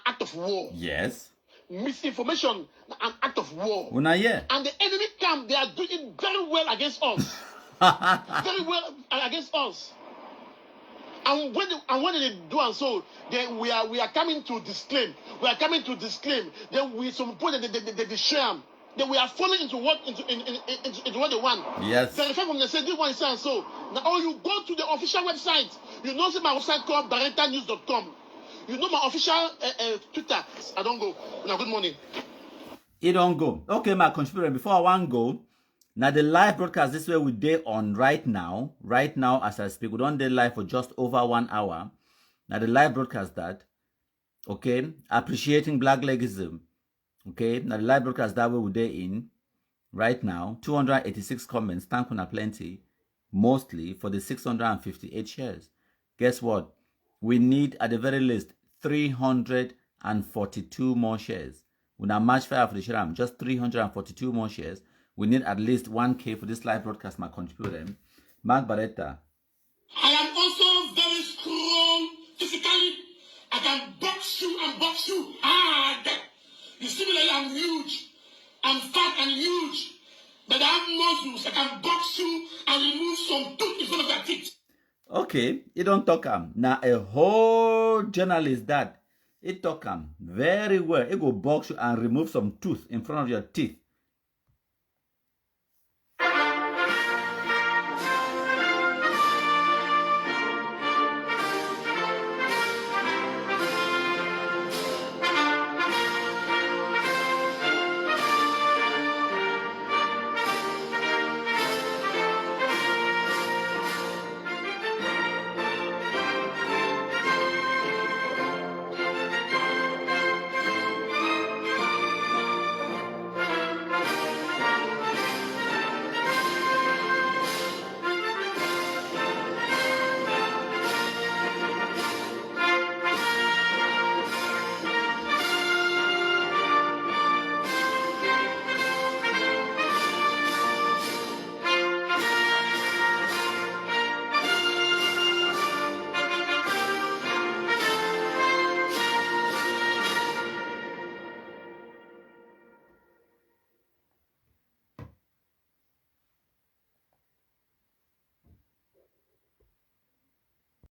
act of war. Yes. Misinformation, an act of war. And the enemy camp, they are doing it very well against us. Very well against us. And when they do and so, then we are coming to disclaim. We are coming to disclaim. Then we some point they sham. Then we are falling into what into what they want. Yes. Verify from the say this one is and so. Now or you go to the official website. You know my website called barretanews.com. You know my official Twitter. I don't go. Now good morning. It don't go. Okay, my contributor, before I want to go. Now the live broadcast this way we day on right now as I speak, we don't day live for just over 1 hour. Now the live broadcast that, okay, appreciating Blacklegism, okay. Now the live broadcast that way we day in right now, 286 comments, thank you plenty, mostly for the 658 shares. Guess what? We need at the very least 342 more shares. We now match fire for the share, just 342 more shares. We need at least 1K for this live broadcast, my contributor. Mark Barretta. I am also very strong physically. I can box you and box you hard. You see me like I'm huge. I'm fat and huge. But I have muscles. I can box you and remove some tooth in front of your teeth. Okay, you don't talk now a whole journalist that it talk very well. It go box you and remove some tooth in front of your teeth.